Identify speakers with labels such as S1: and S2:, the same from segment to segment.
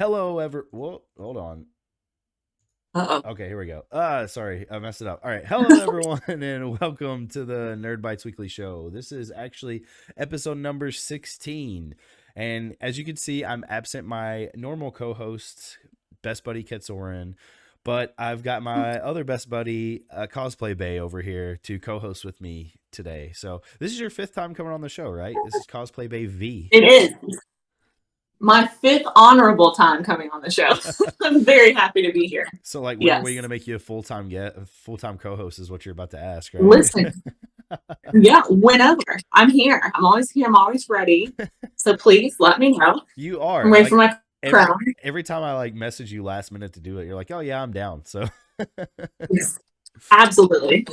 S1: Hello, Whoa, hold on.
S2: Uh-oh.
S1: Okay, here we go. Sorry, I messed it up. All right, hello everyone, and welcome to the Nerd Bites Weekly Show. This is actually episode number 16, and as you can see, I'm absent my normal co-host, best buddy Ketsorin, but I've got my other best buddy, Cosplaybay, over here to co-host with me today. So this is your fifth time coming on the show, right? This is Cosplaybay V.
S2: It is my fifth honorable time coming on the show. I'm very happy to be here.
S1: So, like, when are we
S2: Yes.
S1: gonna make you a full time co-host? Is what you're about to ask, right?
S2: Listen, yeah, whenever. I'm here. I'm always here. I'm always ready. So please let me know.
S1: You
S2: I'm
S1: are
S2: waiting for
S1: like
S2: my
S1: every
S2: crown.
S1: every time I like message you last minute to do it, you're like, "Oh yeah, I'm down." So,
S2: Yes, absolutely.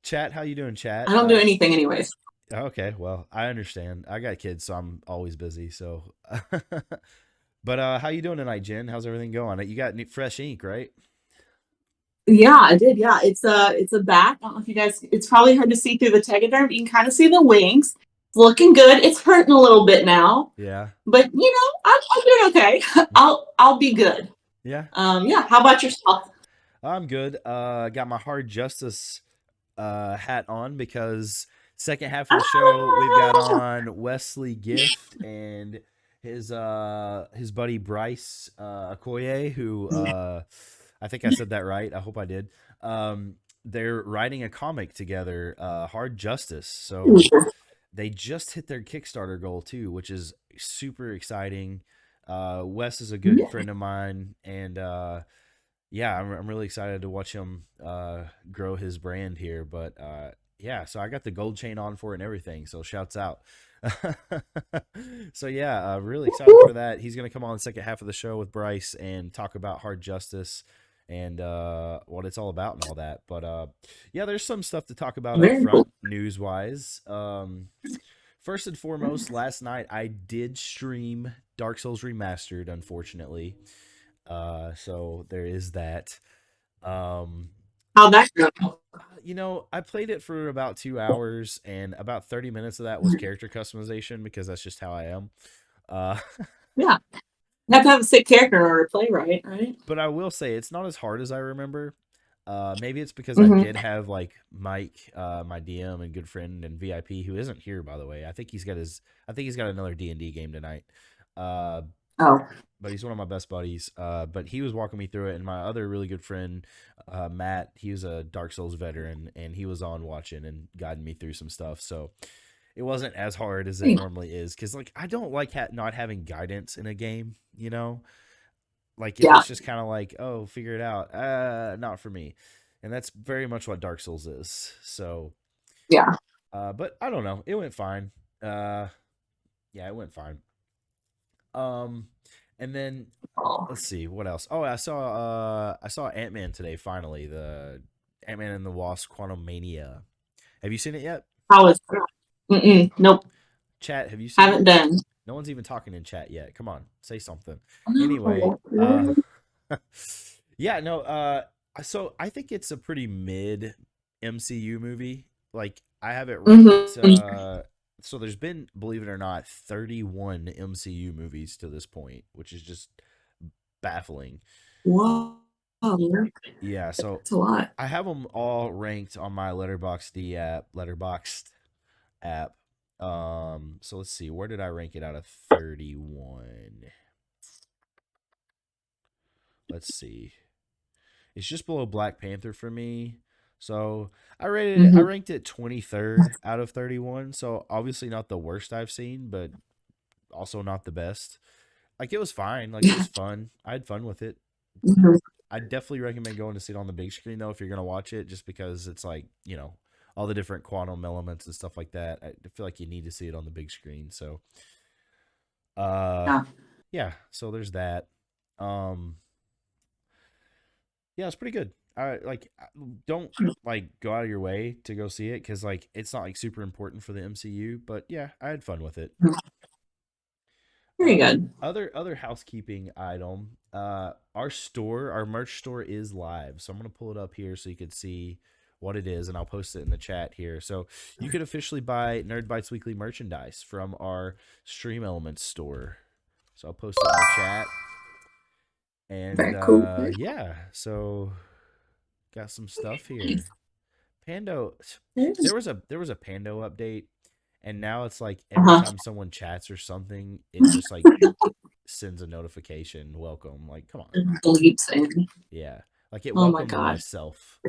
S1: chat, how you doing,
S2: I
S1: chat?
S2: don't do anything anyways.
S1: Okay, well, I understand. I got kids, so I'm always busy. So, but how you doing tonight, Jen? How's everything going? You got fresh ink, right?
S2: Yeah, I did. Yeah, it's a bat. I don't know if you guys. It's probably hard to see through the tegaderm. You can kind of see the wings. It's looking good. It's hurting a little bit now,
S1: Yeah,
S2: but I'm doing okay. I'll be good.
S1: yeah,
S2: Yeah. How about yourself?
S1: I'm good. Got my hard justice hat on because second half of the show we've got
S2: Ah!
S1: on Wesley Gift and his buddy Bryce Oquaye, who I think I said that right. I hope I did. They're writing a comic together, Hard Justice. So they just hit their Kickstarter goal too, which is super exciting. Wes is a good friend of mine, and yeah, I'm really excited to watch him grow his brand here. But yeah, so I got the gold chain on for it and everything. So shouts out. So yeah, really excited for that. He's gonna come on the second half of the show with Bryce and talk about Hard Justice and what it's all about and all that. But yeah, there's some stuff to talk about up
S2: Very cool.
S1: front news wise. First and foremost, last night I did stream Dark Souls Remastered, unfortunately. So there is that. Um,
S2: How'd that go?
S1: I played it for about 2 hours, and about 30 minutes of that was character customization because that's just how I am. Uh,
S2: Yeah, you have to have a sick character in order to play right?
S1: but I will say it's not as hard as I remember. Maybe it's because I
S2: Mm-hmm.
S1: did have like Mike, my DM and good friend and VIP, who isn't here by the way. I think he's got another D&D game tonight. Uh,
S2: Oh,
S1: but he's one of my best buddies. But he was walking me through it, and my other really good friend, Matt, he was a Dark Souls veteran, and he was on watching and guiding me through some stuff. So it wasn't as hard as it normally is, because like I don't like not having guidance in a game. Like if
S2: yeah,
S1: it's just kind of like, oh, figure it out, not for me, and that's very much what Dark Souls is. So,
S2: yeah.
S1: but I don't know, it went fine. Uh, yeah, it went fine. Um, and then
S2: Oh,
S1: let's see what else. Oh, I saw Ant-Man today finally, the Ant-Man and the Wasp: Quantum Mania. Have you seen it yet?
S2: how was that? Mm-mm, nope,
S1: Chat, have you seen
S2: haven't
S1: it?
S2: been.
S1: No one's even talking in chat yet. Come on, say something. Anyway,
S2: Oh, really?
S1: yeah, no, so I think it's a pretty mid MCU movie. Like I have it ranked
S2: Mm-hmm.
S1: so there's been, believe it or not, 31 MCU movies to this point, which is just baffling.
S2: Whoa,
S1: Yeah, so
S2: that's a lot.
S1: I have them all ranked on my Letterboxd app. So let's see, where did I rank it out of 31? Let's see. It's just below Black Panther for me. So I
S2: Mm-hmm.
S1: ranked it 23rd out of 31. So obviously not the worst I've seen, but also not the best. Like it was fine. Like it was fun. I had fun with it.
S2: Mhm.
S1: I definitely recommend going to see it on the big screen though if you're gonna watch it, just because it's like all the different quantum elements and stuff like that. I feel like you need to see it on the big screen. So, uh,
S2: Yeah.
S1: yeah. So there's that. Um, yeah, it's pretty good. I like don't like go out of your way to go see it because like it's not like super important for the MCU, but yeah, I had fun with it.
S2: Very good.
S1: Other housekeeping item. Our merch store is live, so I'm gonna pull it up here so you can see what it is, and I'll post it in the chat here. So you could officially buy Nerd Bites Weekly merchandise from our Stream Elements store. So I'll post it in the chat. And
S2: Very cool.
S1: yeah, so got some stuff here.
S2: Nice.
S1: Pando,
S2: Uh-huh.
S1: there was a Pando update, and now it's like every time someone chats or something, it just like sends a notification, welcome. Like, come on.
S2: Bleeps in.
S1: Yeah. Like it
S2: Oh my
S1: welcomed
S2: god.
S1: myself.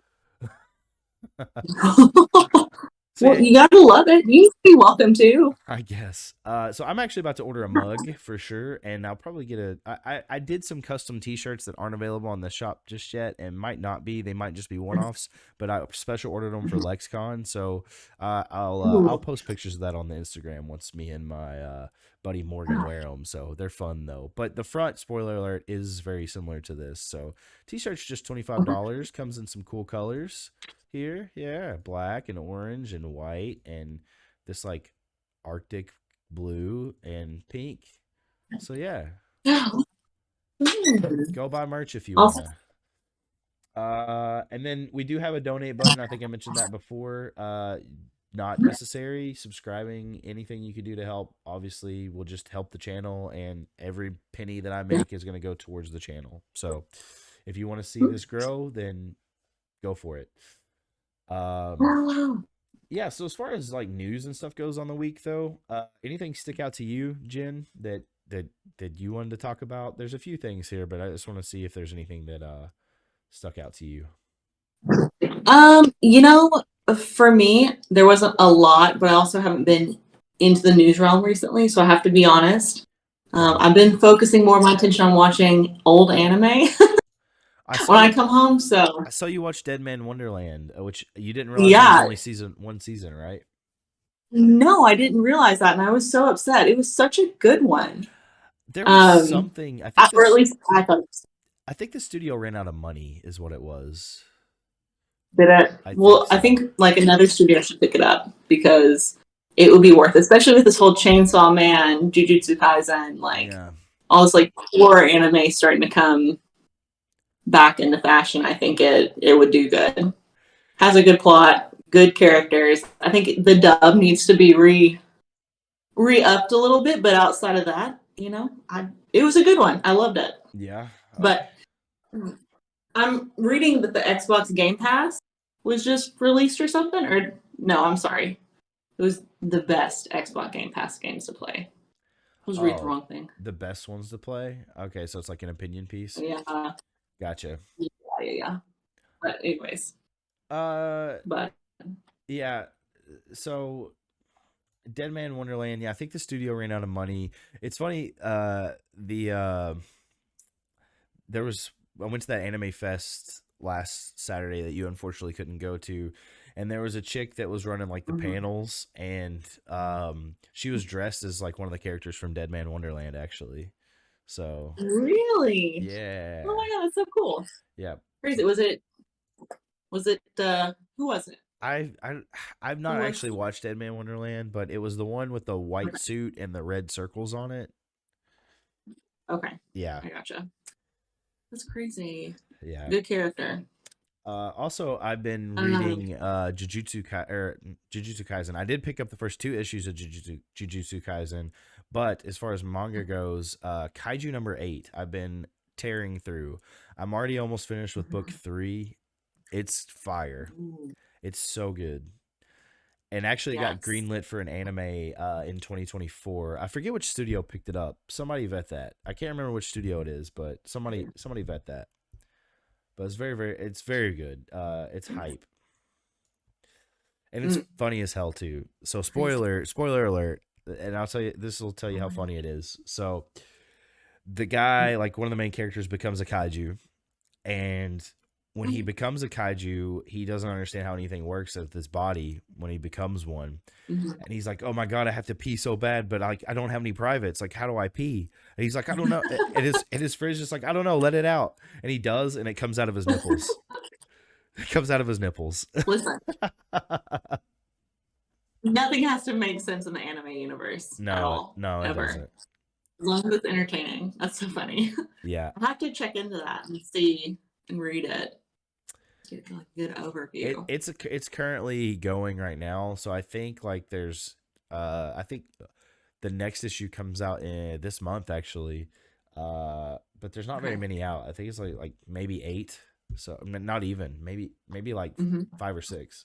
S1: So
S2: Well,
S1: yeah,
S2: you gotta love it. You be welcome too.
S1: I guess. So I'm actually about to order a mug for sure, and I'll probably get a. I did some custom T-shirts that aren't available on the shop just yet, and might not be. They might just be one-offs, but I special ordered them for LexCon, so I'll
S2: Ooh.
S1: post pictures of that on the Instagram once me and my buddy Morgan wear them. So they're fun though. But the front, spoiler alert, is very similar to this. So T-shirts just $25. Comes in some cool colors here. Yeah, black and orange and white and this like Arctic blue and pink. So yeah, go buy merch if you
S2: Awesome.
S1: wanna. And then we do have a donate button. I think I mentioned that before. Not necessary. Subscribing, anything you could do to help, obviously, will just help the channel, and every penny that I make is going to go towards the channel. So, if you want to see this grow, then go for it. Um, yeah. So as far as like news and stuff goes on the week, though, anything stick out to you, Jen, that you wanted to talk about? There's a few things here, but I just want to see if there's anything that stuck out to you.
S2: You know, for me, there wasn't a lot, but I also haven't been into the news realm recently, so I have to be honest.
S1: Okay.
S2: I've been focusing more of my attention on watching old anime
S1: I saw
S2: when I
S1: you.
S2: come home. So
S1: I saw you watch Dead Man Wonderland, which you didn't realize it was
S2: yeah,
S1: only one season, right?
S2: no, I didn't realize that, and I was so upset. It was such a good one.
S1: There was something.
S2: Or at least I thought
S1: I think the studio ran out of money, is what it was.
S2: did it.
S1: I think
S2: Well, I
S1: so.
S2: think like another studio should pick it up because it would be worth it, especially with this whole Chainsaw Man, Jujutsu Kaisen, like
S1: Yeah.
S2: all this like horror anime starting to come back into fashion. I think it would do good. Has a good plot, good characters. I think the dub needs to be re upped a little bit, but outside of that, it was a good one. I loved it.
S1: Yeah. Okay.
S2: But I'm reading that the Xbox Game Pass was just released or something. Or no, I'm sorry. It was the best Xbox Game Pass games to play. I was reading the
S1: Oh,
S2: wrong thing.
S1: the best ones to play. Okay, so it's like an opinion piece.
S2: Yeah,
S1: Gotcha.
S2: yeah. But anyways,
S1: Uh,
S2: but
S1: yeah. So Dead Man Wonderland. Yeah, I think the studio ran out of money. It's funny. The there was I went to that anime fest last Saturday that you unfortunately couldn't go to, and there was a chick that was running like the panels, and she was dressed as like one of the characters from Dead Man Wonderland actually. So
S2: really,
S1: yeah,
S2: oh my god, that's so cool.
S1: yeah.
S2: Crazy. Was it who was it?
S1: I I've
S2: Who
S1: not
S2: was
S1: actually watched Dead Man Wonderland, but it was the one with the white suit and the red circles on it.
S2: okay,
S1: Yeah,
S2: I gotcha. That's crazy.
S1: yeah.
S2: Good character.
S1: Also, I've been
S2: Um,
S1: reading Jujutsu Kaisen. I did pick up the first two issues of Jujutsu Kaisen, but as far as manga goes, Kaiju number 8, I've been tearing through. I'm already almost finished with book 3. It's fire. It's so good. And actually, it got
S2: yes.
S1: greenlit for an anime in 2024. I forget which studio picked it up. Somebody vet that. I can't remember which studio it is, but somebody vet that. But it's very good. It's hype, and it's
S2: Mm,
S1: funny as hell too. So
S2: crazy.
S1: spoiler alert, and I'll tell you, this will tell you how funny it is. So the guy, like one of the main characters, becomes a kaiju, and when he becomes a kaiju, he doesn't understand how anything works with his body when he becomes one.
S2: Mhm.
S1: And he's like, "Oh my god, I have to pee so bad, but I don't have any privates. Like, how do I pee?" And he's like, "I don't know." And his fridge is like, "I don't know. Let it out." And he does, and it comes out of his nipples. It comes out of his nipples.
S2: Listen, nothing has to make sense in the anime universe at all,
S1: No, it
S2: ever.
S1: doesn't.
S2: As long as it's entertaining. That's so funny.
S1: Yeah,
S2: I'll have to check into that and see and read it. Get like a good overview.
S1: it's currently going right now. So I think like I think the next issue comes out in this month actually. But there's not very
S2: Okay.
S1: many out. I think it's like maybe 8. So not even maybe like
S2: Mm-hmm.
S1: 5 or 6.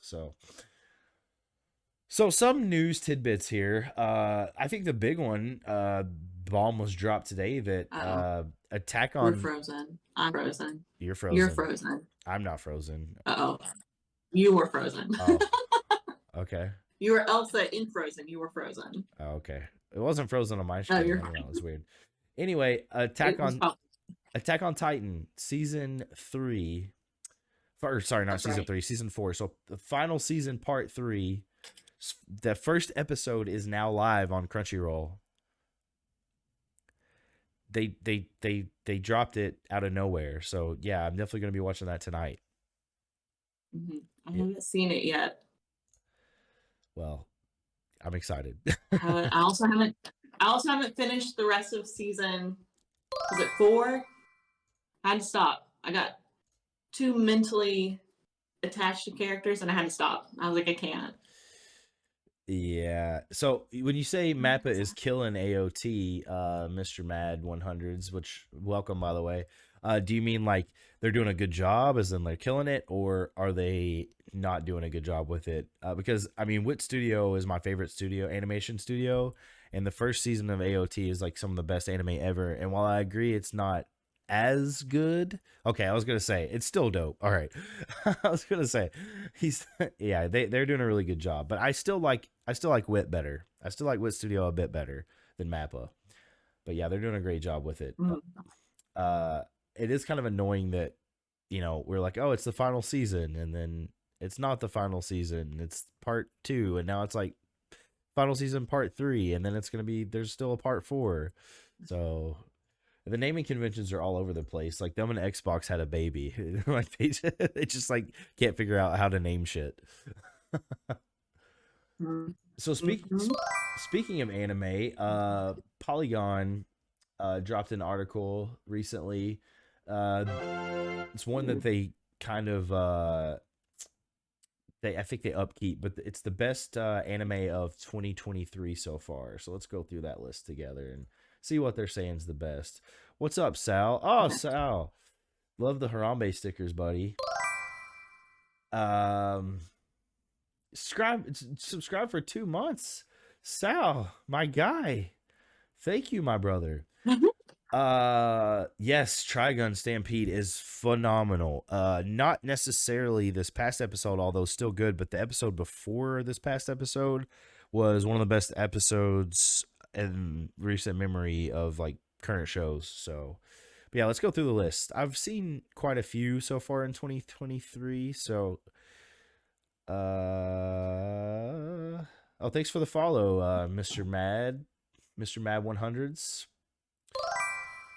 S1: So some news tidbits here. I think the big one, bomb was dropped today that
S2: Oh,
S1: Attack
S2: we're
S1: on.
S2: frozen. I'm frozen.
S1: You're
S2: You're
S1: frozen.
S2: frozen.
S1: I'm not frozen.
S2: Uh oh. You were frozen.
S1: Oh, okay.
S2: You were Elsa in Frozen. You were frozen.
S1: Oh, okay. It wasn't frozen on my
S2: Oh,
S1: screen.
S2: you're
S1: I don't know.
S2: fine.
S1: It's weird. Anyway,
S2: It was probably
S1: Attack on Titan season 3. Or sorry, not
S2: that's
S1: season
S2: right.
S1: 3, season 4. So the final season, part 3. The first episode is now live on Crunchyroll. They dropped it out of nowhere. So yeah, I'm definitely gonna be watching that tonight.
S2: Mm-hmm. I
S1: Yeah.
S2: haven't seen it yet.
S1: Well, I'm excited.
S2: I also haven't. I also haven't finished the rest of season. Is it 4? I had to stop. I got too mentally attached to characters, and I had to stop. I was like, I can't.
S1: Yeah. So when you say Mappa is killing AOT, Mr. Mad 100s, which welcome by the way, do you mean like they're doing a good job, as in they're killing it, or are they not doing a good job with it? Because I mean, Wit Studio is my favorite studio, animation studio, and the first season of AOT is like some of the best anime ever. And while I agree it's not as good, okay, I was gonna say it's still dope. All right, I was gonna say he's yeah, they're doing a really good job, but I still like Wit better. I still like Wit Studio a bit better than Mappa. But yeah, they're doing a great job with it.
S2: Mm-hmm.
S1: Uh, it is kind of annoying that we're like, oh, it's the final season, and then it's not the final season. It's part 2, and now it's like final season part 3, and then it's gonna be there's still a part 4. So the naming conventions are all over the place. Like them and Xbox had a baby. Like they just like can't figure out how to name shit. So
S2: Mm-hmm.
S1: speaking of anime, Polygon dropped an article recently. Uh, it's one that they kind of I think they upkeep, but it's the best anime of 2023 so far. So let's go through that list together and see what they're saying is the best. What's up, Sal? Oh,
S2: Okay.
S1: Sal, love the Harambe stickers, buddy. Um, subscribe for 2 months, Sal, my guy. Thank you, my brother. Yes, Trigun Stampede is phenomenal. Not necessarily this past episode, although still good, but the episode before this past episode was one of the best episodes in recent memory of like current shows. So but yeah, let's go through the list. I've seen quite a few so far in 2023. So oh, thanks for the follow, Mr. Mad 100s.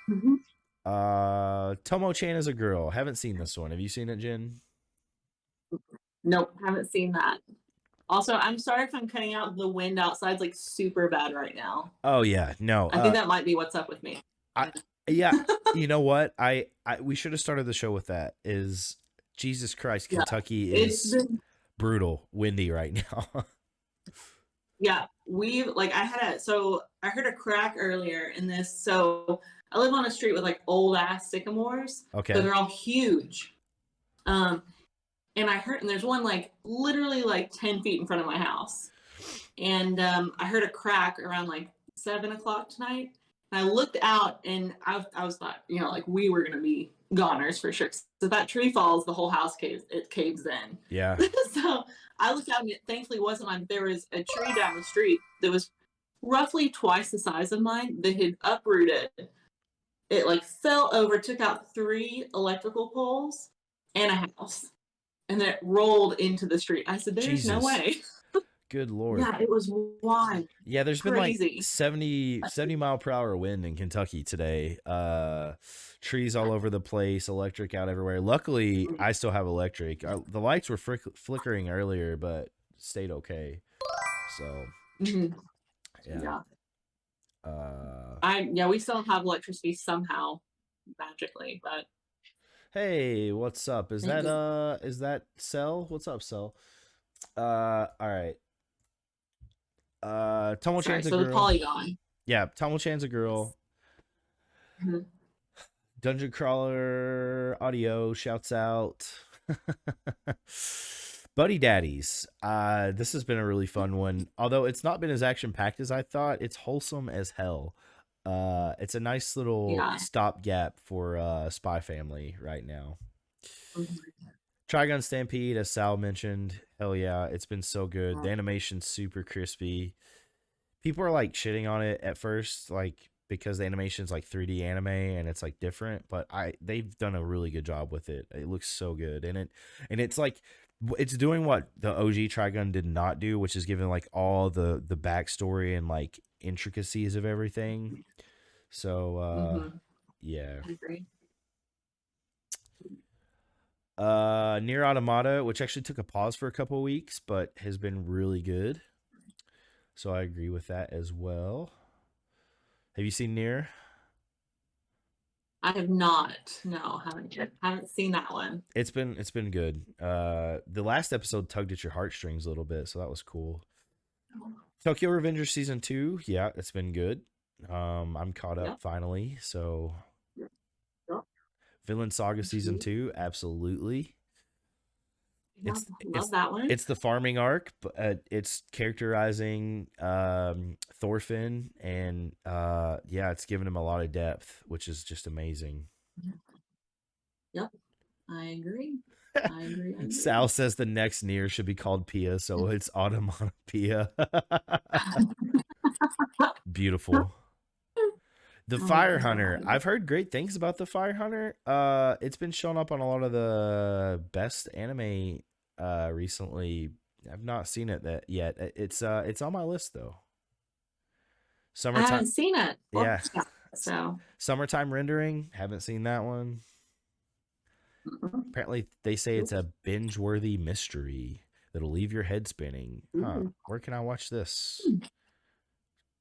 S2: Mm-hmm.
S1: Tomo Chan is a girl. Haven't seen this one. Have you seen it, Jen?
S2: Nope, haven't seen that. Also, I'm sorry if I'm cutting out. The wind outside's like super bad right now.
S1: Oh yeah, no.
S2: I think that might be what's up with me.
S1: I yeah. You know what? I we should have started the show with that. Is Jesus Christ,
S2: Yeah,
S1: Kentucky
S2: it's
S1: is
S2: been
S1: brutal, windy right now.
S2: yeah. We like I heard a crack earlier in this. So I live on a street with like old ass sycamores, so
S1: Okay.
S2: they're all huge. Um, and there's one like literally like 10 feet in front of my house, and I heard a crack around like 7 o'clock tonight. And I looked out, and I was thought, like we were gonna be goners for sure. So if that tree falls, the whole house caves in.
S1: Yeah.
S2: So I looked out, and it thankfully wasn't mine. There was a tree down the street that was roughly twice the size of mine that had uprooted. It like fell over, took out 3 electrical poles and a house, and then it rolled into the street. I said, "There's no
S1: Jesus.
S2: way."
S1: Good Lord.
S2: Yeah, it was wild,
S1: Yeah, there's been like
S2: crazy.
S1: 70 mile per hour wind in Kentucky today. Trees all over the place, electric out everywhere. Luckily, I still have electric. The lights were flickering earlier, but stayed okay. So,
S2: Mm-hmm.
S1: yeah.
S2: Yeah,
S1: Uh,
S2: we still have electricity somehow, magically, but
S1: hey, what's up? Is
S2: thank goodness.
S1: that Cell? What's up, Cell? All right. Tomo
S2: Sorry.
S1: Chan's a
S2: So the
S1: girl.
S2: polygon.
S1: Yeah, Tomo Chan's a girl.
S2: Mhm.
S1: Dungeon Crawler Audio shouts out. Buddy Daddies. This has been a really fun one. Although it's not been as action packed as I thought, it's wholesome as hell. It's a nice little
S2: Yeah.
S1: stopgap for Spy Family right now.
S2: Mhm.
S1: Trigun Stampede, as Sal mentioned, hell yeah, it's been so good.
S2: Yeah.
S1: The animation's super crispy. People are like shitting on it at first, like because the animation's like 3D anime and it's like different, but they've done a really good job with it. It looks so good, and it's like it's doing what the OG Trigun did not do, which is giving like all the backstory and like intricacies of everything. So
S2: Mhm.
S1: yeah.
S2: I agree.
S1: Near Automata, which actually took a pause for a couple of weeks, but has been really good. So I agree with that as well. Have you seen Near?
S2: I have not. No, haven't seen that one.
S1: It's been good. The last episode tugged at your heartstrings a little bit, so that was cool. Tokyo Revenger season 2, yeah, it's been good. I'm caught up
S2: Yep.
S1: finally. So
S2: Yep.
S1: Villain Saga season
S2: Yep.
S1: 2, absolutely.
S2: Yep.
S1: It's
S2: Love
S1: it's
S2: that one.
S1: it's the farming arc, but it's characterizing Thorfinn, and yeah, it's giving him a lot of depth, which is just amazing.
S2: Yep. I agree. I agree. I agree.
S1: Sal says the next Near should be called Pia, so it's Automatopoeia. Beautiful. The
S2: Oh
S1: Fire
S2: my
S1: Hunter.
S2: god.
S1: I've heard great things about the Fire Hunter. It's been showing up on a lot of the best anime recently. I've not seen it that yet. It's on my list though.
S2: I
S1: Summertime.
S2: haven't seen it.
S1: Yeah.
S2: So
S1: Summertime Rendering. Haven't seen that one.
S2: mhm.
S1: Apparently they say it's
S2: Nope.
S1: a binge-worthy mystery that'll leave your head spinning. Huh.
S2: Ooh.
S1: Where can I watch this?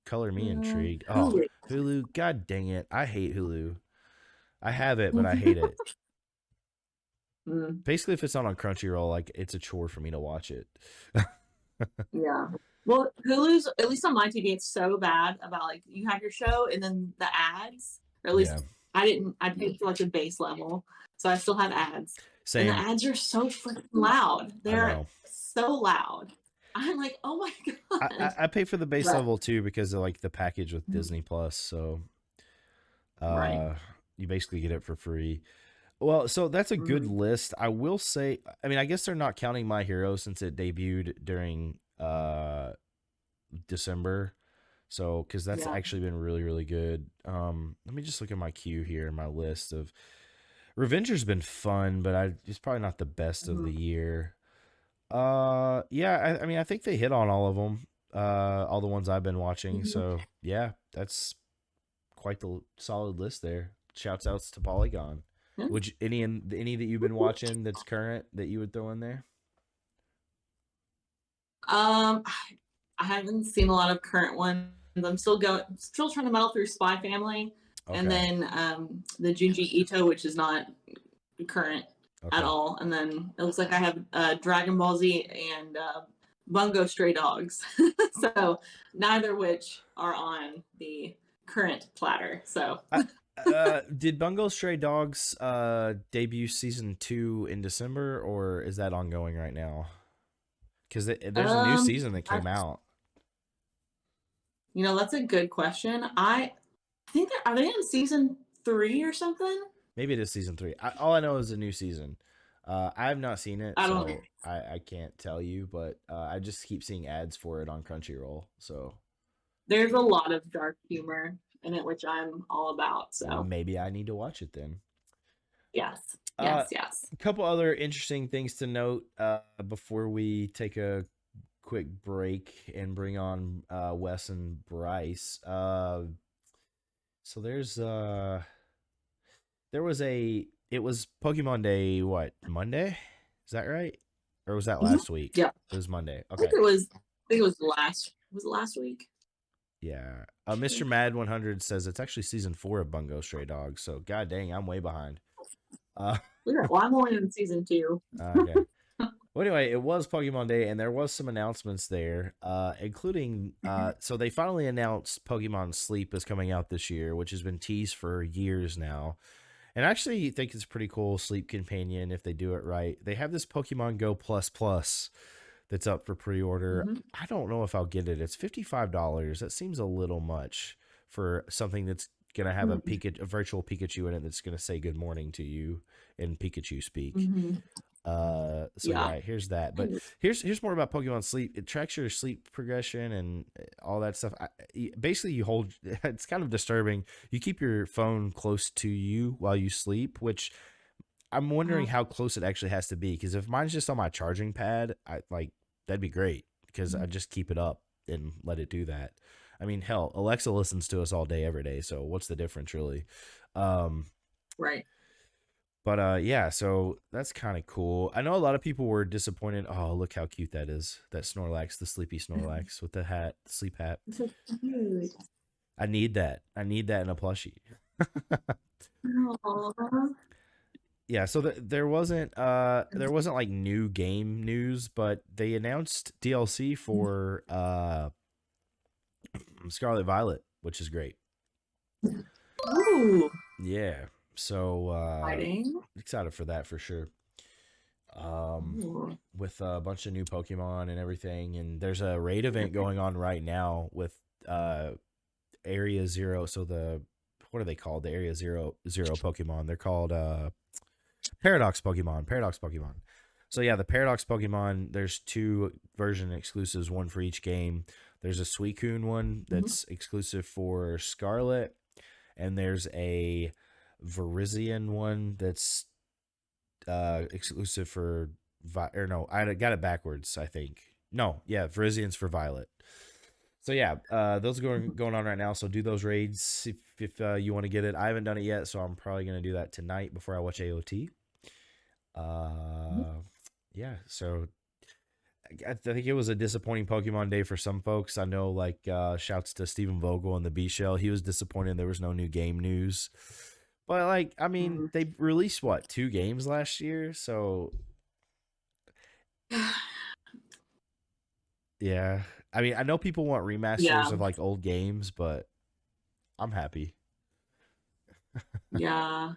S1: Color me intrigued. Oh,
S2: Hulu.
S1: Hulu. God dang it. I hate Hulu. I have it, but I hate it.
S2: Mm,
S1: Basically, if it's not on Crunchyroll, like it's a chore for me to watch it.
S2: yeah. Well, Hulu's, at least on my TV, it's so bad about like you have your show and then the ads, or at least
S1: Yeah,
S2: I paid for like the base level, so I still have ads, and the
S1: same.
S2: ads are so freaking loud.
S1: I
S2: They're
S1: know.
S2: so loud. I'm like, oh my
S1: I, I,
S2: god.
S1: I pay for the base
S2: But
S1: level too because of like the package with Disney Plus. So
S2: right.
S1: uh, you basically get it for free. Well, so that's a good
S2: Mm-hmm.
S1: list. I will say, I mean, I guess they're not counting My Hero since it debuted during December. So, because that's
S2: Yeah.
S1: actually been really, really good. Let me just look at my queue here, my list of Revenger's been fun, but it's probably not the best of the
S2: Mm-hmm.
S1: year. Yeah, I mean, I think they hit on all of them, all the ones I've been watching.
S2: Mm-hmm.
S1: So yeah, that's quite the solid list there. Shouts outs to Polygon.
S2: Yeah.
S1: Would you, any that you've been watching that's current that you would throw in there?
S2: Um, I haven't seen a lot of current ones. I'm still trying to muddle through Spy Family, and
S1: Okay,
S2: then the Junji Ito, which is not current at
S1: okay.
S2: all. And then it looks like I have Dragon Ball Z and Bungo Stray Dogs. So neither which are on the current platter. So
S1: Did Bungo Stray Dogs debut season 2 in December, or is that ongoing right now? Because there's a new season that
S2: I,
S1: came out.
S2: that's a good question. I think are they in season 3 or something?
S1: Maybe it is season 3. All I know is a new season. I have not seen it,
S2: I don't know.
S1: so I can't tell you, but I just keep seeing ads for it on Crunchyroll. So
S2: There's a lot of dark humor in it, which I'm all about. So
S1: maybe I need to watch it then.
S2: yes,
S1: Uh,
S2: yes, yes.
S1: a couple other interesting things to note before we take a quick break and bring on Wes and Bryce. So there was it was Pokemon Day, what, Monday? Is that right? Or was that
S2: Mhm.
S1: last week?
S2: Yeah,
S1: It was Monday.
S2: I think
S1: Okay.
S2: it was. I think it was last. Was it last week?
S1: Yeah. Mr. Mad 100 says it's actually season 4 of Bungo Stray Dogs. So god dang, I'm way behind. Uh
S2: Well, I'm only in season 2.
S1: okay. Well, anyway, it was Pokemon Day, and there was some announcements there, including so they finally announced Pokemon Sleep is coming out this year, which has been teased for years now. And I actually think it's a pretty cool sleep companion if they do it right. They have this Pokemon Go Plus Plus that's up for pre-order.
S2: Mhm.
S1: I don't know if I'll get it. It's $55. That seems a little much for something that's gonna have a virtual Pikachu in it that's gonna say good morning to you in Pikachu speak.
S2: Mhm.
S1: So
S2: Yeah.
S1: yeah, here's that. But here's more about Pokemon Sleep. It tracks your sleep progression and all that stuff. Basically, you hold. It's kind of disturbing. You keep your phone close to you while you sleep, which I'm wondering
S2: Uh,
S1: how close it actually has to be. Because if mine's just on my charging pad, I like that'd be great because I just keep it up and let it do that. I mean, hell, Alexa listens to us all day, every day. So what's the difference, really? Um,
S2: right.
S1: but yeah, so that's kind of cool. I know a lot of people were disappointed. Oh, look how cute that is. That Snorlax, the sleepy Snorlax with the hat, the sleep hat.
S2: So cute.
S1: I need that. I need that in a plushie.
S2: Aw.
S1: Yeah, so there wasn't like new game news, but they announced DLC for Scarlet Violet, which is great.
S2: Ooh,
S1: Yeah. So
S2: exciting.
S1: excited for that for sure. Um
S2: Ooh.
S1: with a bunch of new Pokemon and everything. And there's a raid event going on right now with uh Area Zero. So the what are they called? The Area Zero Pokemon. They're called Paradox Pokemon. Paradox Pokemon. So yeah, the Paradox Pokemon. There's two version exclusives, one for each game. There's a Suicune one
S2: Mhm.
S1: that's exclusive for Scarlet, and there's a Virizion one that's exclusive for or no, I got it backwards. I think no, yeah, Verizion's for Violet. So yeah, those are going on right now. So do those raids if you want to get it. I haven't done it yet, so I'm probably gonna do that tonight before I watch AOT.
S2: Mhm.
S1: Uh, yeah. So I think it was a disappointing Pokemon day for some folks. I know, like shouts to Stephen Vogel and the B Shell. He was disappointed there was no new game news. But like, I mean,
S2: Mhm.
S1: they released what, two games last year, so yeah. I mean, I know people want remasters
S2: Yeah,
S1: of like old games, but I'm happy.
S2: yeah.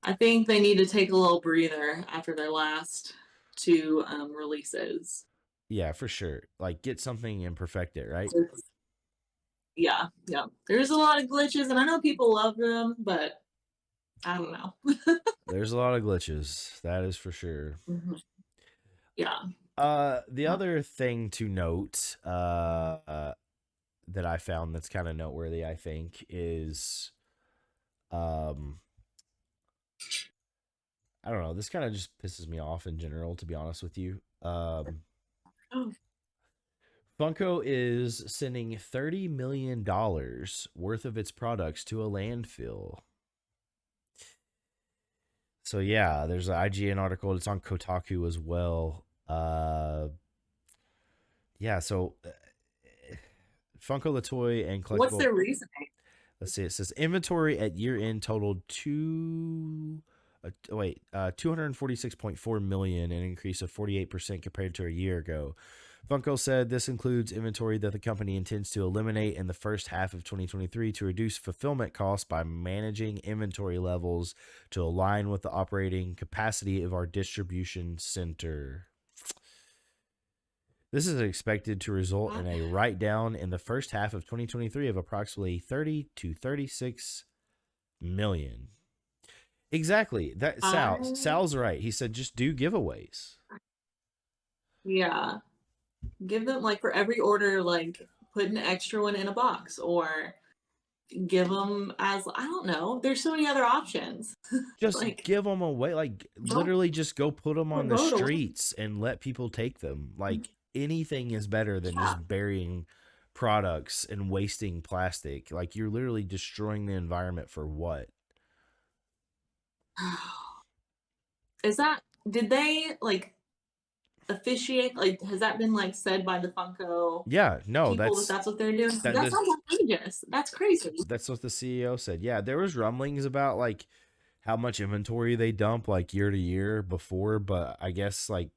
S2: I think they need to take a little breather after their last two releases.
S1: Yeah, for sure. Like get something and perfect it, right?
S2: Just- yeah, yeah. There's a lot of glitches, and I know people love them, but I don't know.
S1: There's a lot of glitches, that is for sure.
S2: Mhm. Yeah.
S1: The
S2: Yeah.
S1: other thing to note, that I found that's kind of noteworthy, I think, is um, I don't know. This kind of just pisses me off in general, to be honest with you.
S2: Oh.
S1: Funko is sending $30 million worth of its products to a landfill. So yeah, there's an IGN article. It's on Kotaku as well. Yeah. So Funko the toy and
S2: What's
S1: collectible.
S2: their reasoning?
S1: Let's see. It says inventory at year end totaled 246.4 million, an increase of 48% compared to a year ago. Funko said this includes inventory that the company intends to eliminate in the first half of 2023 to reduce fulfillment costs by managing inventory levels to align with the operating capacity of our distribution center. This is expected to result in a write down in the first half of 2023 of approximately 30 to 36 million. Exactly. That
S2: I
S1: Sal's right. He said just do giveaways.
S2: Yeah. Give them like for every order, like put an extra one in a box or give them as I don't know. There's so many other options.
S1: Just
S2: Like
S1: give them away. Like
S2: don't
S1: literally just go put them on the
S2: promote them.
S1: streets and let people take them. Like anything is better than
S2: Yeah.
S1: just burying products and wasting plastic. Like you're literally destroying the environment for what?
S2: Is that did they like officiate? Like has that been like said by the Funko
S1: Yeah, no,
S2: people that that's what they're doing? 'Cause
S1: that
S2: that
S1: this
S2: sounds outrageous. That's crazy.
S1: that's what the CEO said. Yeah, there was rumblings about like how much inventory they dump like year to year before, but I guess like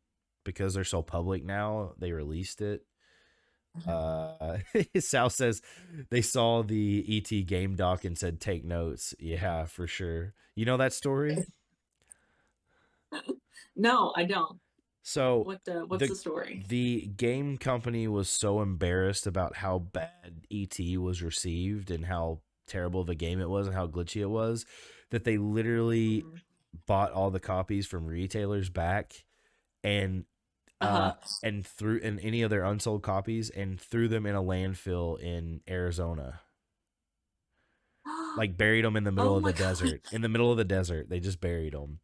S1: because they're so public now, they released it. Uh, Sal says they saw the ET game doc and said take notes. Yeah, for sure. You know that story?
S2: No, I don't.
S1: So
S2: What's
S1: the
S2: the story?
S1: the game company was so embarrassed about how bad ET was received and how terrible the game it was and how glitchy it was that they literally
S2: Mm.
S1: bought all the copies from retailers back and uh
S2: Uh-huh.
S1: and threw in any of their unsold copies and threw them in a landfill in Arizona. Like buried them in the middle
S2: Oh
S1: of the
S2: my god.
S1: desert. In the middle of the desert, they just buried them.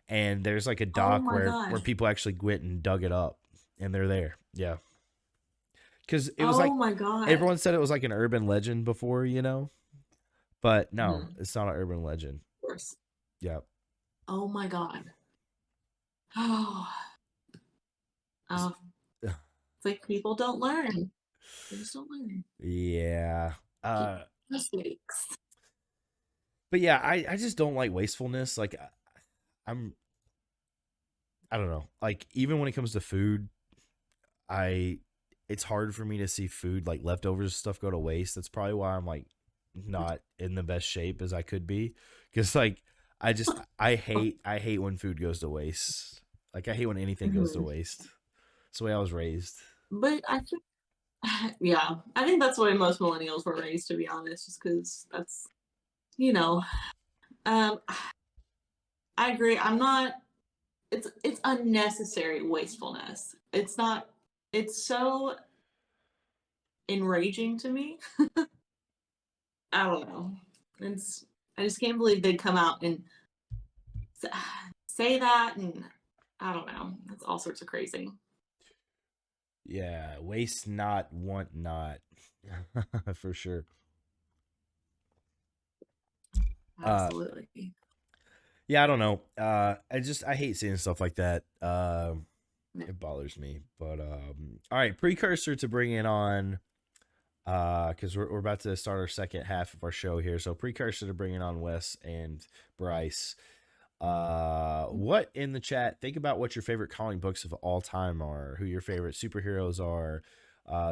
S1: And there's like a
S2: Oh
S1: dock
S2: my
S1: where
S2: god.
S1: people actually went and dug it up, and they're there. Yeah, because it was
S2: Oh
S1: like
S2: my god.
S1: everyone said it was like an urban legend before, but no,
S2: Mhm.
S1: it's not an urban legend.
S2: Of course.
S1: Yeah.
S2: Oh my god. Oh, oh, it's like people don't learn. They just don't learn.
S1: Yeah.
S2: Keep
S1: Uh,
S2: mistakes.
S1: but yeah, I just don't like wastefulness. Like I'm I don't know. Like even when it comes to food, I it's hard for me to see food like leftovers stuff go to waste. That's probably why I'm like not in the best shape as I could be. Cause like I hate when food goes to waste. Like I hate when anything goes to
S2: Mhm.
S1: waste. That's the way I was raised.
S2: But I think, yeah, I think that's the way most millennials were raised, to be honest, just because that's, you know, um, I agree. I'm not, it's unnecessary wastefulness. It's not, it's so enraging to me. I don't know. It's, I just can't believe they'd come out and say that, and I don't know. It's all sorts of crazy.
S1: Yeah, waste not, want not. For sure. Uh
S2: Absolutely.
S1: yeah, I don't know. I hate seeing stuff like that.
S2: Yeah.
S1: It bothers me. But all right, precursor to bringing on because we're about to start our second half of our show here. So precursor to bringing on Wes and Bryce. What in the chat? Think about what your favorite comic books of all time are, who your favorite superheroes are,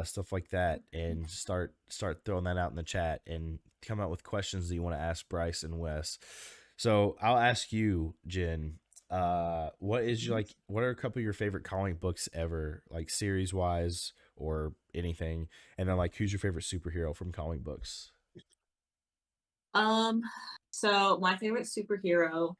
S1: stuff like that, and start throwing that out in the chat and come out with questions that you want to ask Bryce and Wes. So I'll ask you, Jen. What is your like? What are a couple of your favorite comic books ever, like series wise or anything? And then like, who's your favorite superhero from comic books?
S2: Um, so my favorite superhero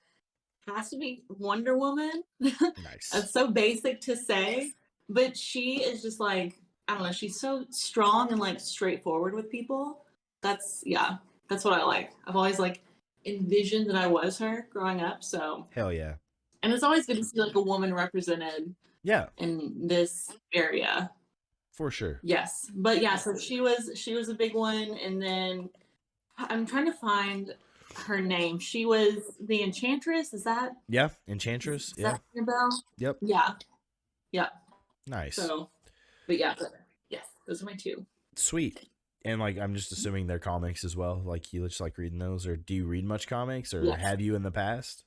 S2: has to be Wonder Woman.
S1: Nice.
S2: It's so basic to say, but she is just like, I don't know, she's so strong and like straightforward with people. That's yeah, that's what I like. I've always like envisioned that I was her growing up. So
S1: Hell yeah.
S2: and it's always good to see like a woman represented
S1: Yeah,
S2: in this area.
S1: for sure.
S2: Yes. But yeah, so she was a big one, and then I'm trying to find her name. She was the Enchantress.
S1: Yeah, Enchantress.
S2: Is
S1: Yeah.
S2: that your bell?
S1: Yep.
S2: Yeah. Yeah.
S1: Nice.
S2: So, but yeah, but yes, those are my two.
S1: Sweet. And like I'm just assuming they're comics as well. Like you just like reading those, or do you read much comics, or
S2: Yes.
S1: have you in the past?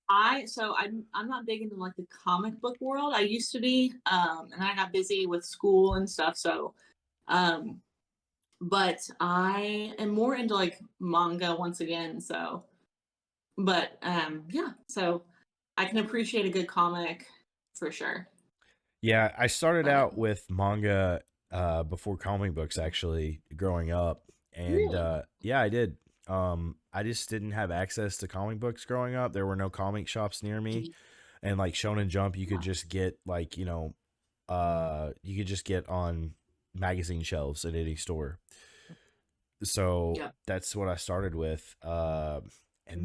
S2: I'm not big into like the comic book world. I used to be, and I got busy with school and stuff. So, um, but I am more into like manga once again. So, but yeah. So I can appreciate a good comic for sure.
S1: Yeah, I started
S2: But
S1: out with manga before comic books actually growing up. And
S2: really,
S1: yeah, I did. I just didn't have access to comic books growing up. There were no comic shops near me. And like Shonen Jump, you could
S2: yeah,
S1: just get like, you could just get on magazine shelves at any store. So
S2: yeah.
S1: that's what I started with. And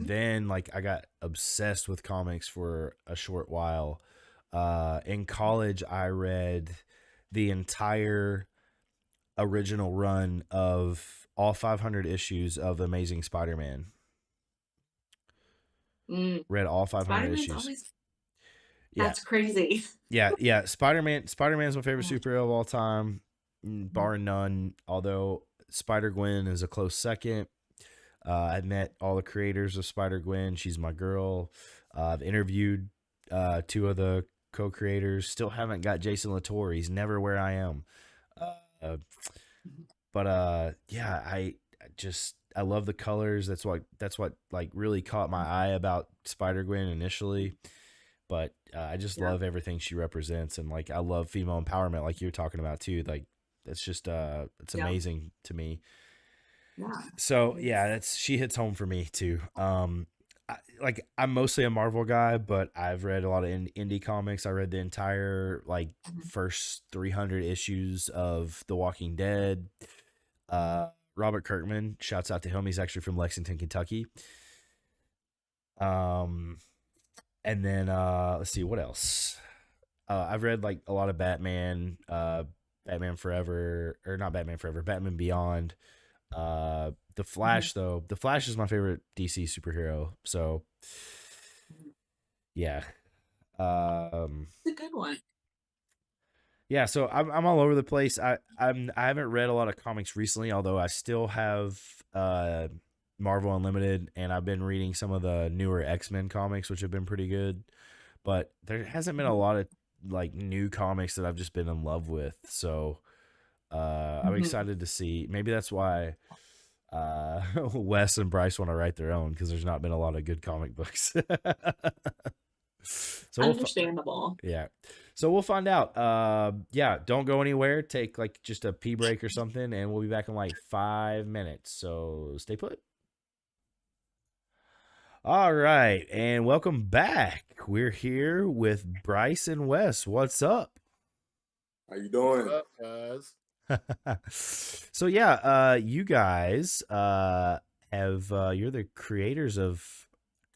S2: Mhm.
S1: then like I got obsessed with comics for a short while. In college, I read the entire original run of all 500 issues of Amazing Spider-Man.
S2: Mm.
S1: Read all 500
S2: Spider-Man's
S1: issues.
S2: always
S1: Yeah,
S2: that's crazy.
S1: yeah. Spider-Man's my favorite
S2: Oh,
S1: superhero of all time,
S2: mhm.
S1: bar none. Although Spider-Gwen is a close second. I met all the creators of Spider-Gwen. She's my girl. I've interviewed two of the co-creators. Still haven't got Jason Latour. He's never where I am. Uh, but yeah, I love the colors. That's what like really caught my eye about Spider-Gwen initially. But I just
S2: Yeah.
S1: love everything she represents, and like I love female empowerment, like you're talking about too. Like that's just it's
S2: Yeah.
S1: amazing to me.
S2: Yeah.
S1: So yeah, that's she hits home for me too. I'm mostly a Marvel guy, but I've read a lot of indie comics. I read the entire like first 300 issues of The Walking Dead. Robert Kirkman, shouts out to him. He's actually from Lexington, Kentucky. Um, and then let's see what else. I've read like a lot of Batman, Batman Forever, or not Batman Forever, Batman Beyond. The Flash though, the Flash is my favorite DC superhero. So yeah,
S2: It's a good one.
S1: yeah. So I'm all over the place. I haven't read a lot of comics recently, although I still have Marvel Unlimited, and I've been reading some of the newer X-Men comics, which have been pretty good. But there hasn't been a lot of like new comics that I've just been in love with. So I'm excited to see. Maybe that's why Wes and Bryce want to write their own, because there's not been a lot of good comic books. So
S2: Understandable.
S1: yeah. So we'll find out. Yeah, don't go anywhere. Take like just a pee break or something, and we'll be back in like 5 minutes. So stay put. All right, and welcome back. We're here with Bryce and Wes. What's up?
S3: How you doing?
S4: What's up, guys?
S1: So yeah, you guys have you're the creators of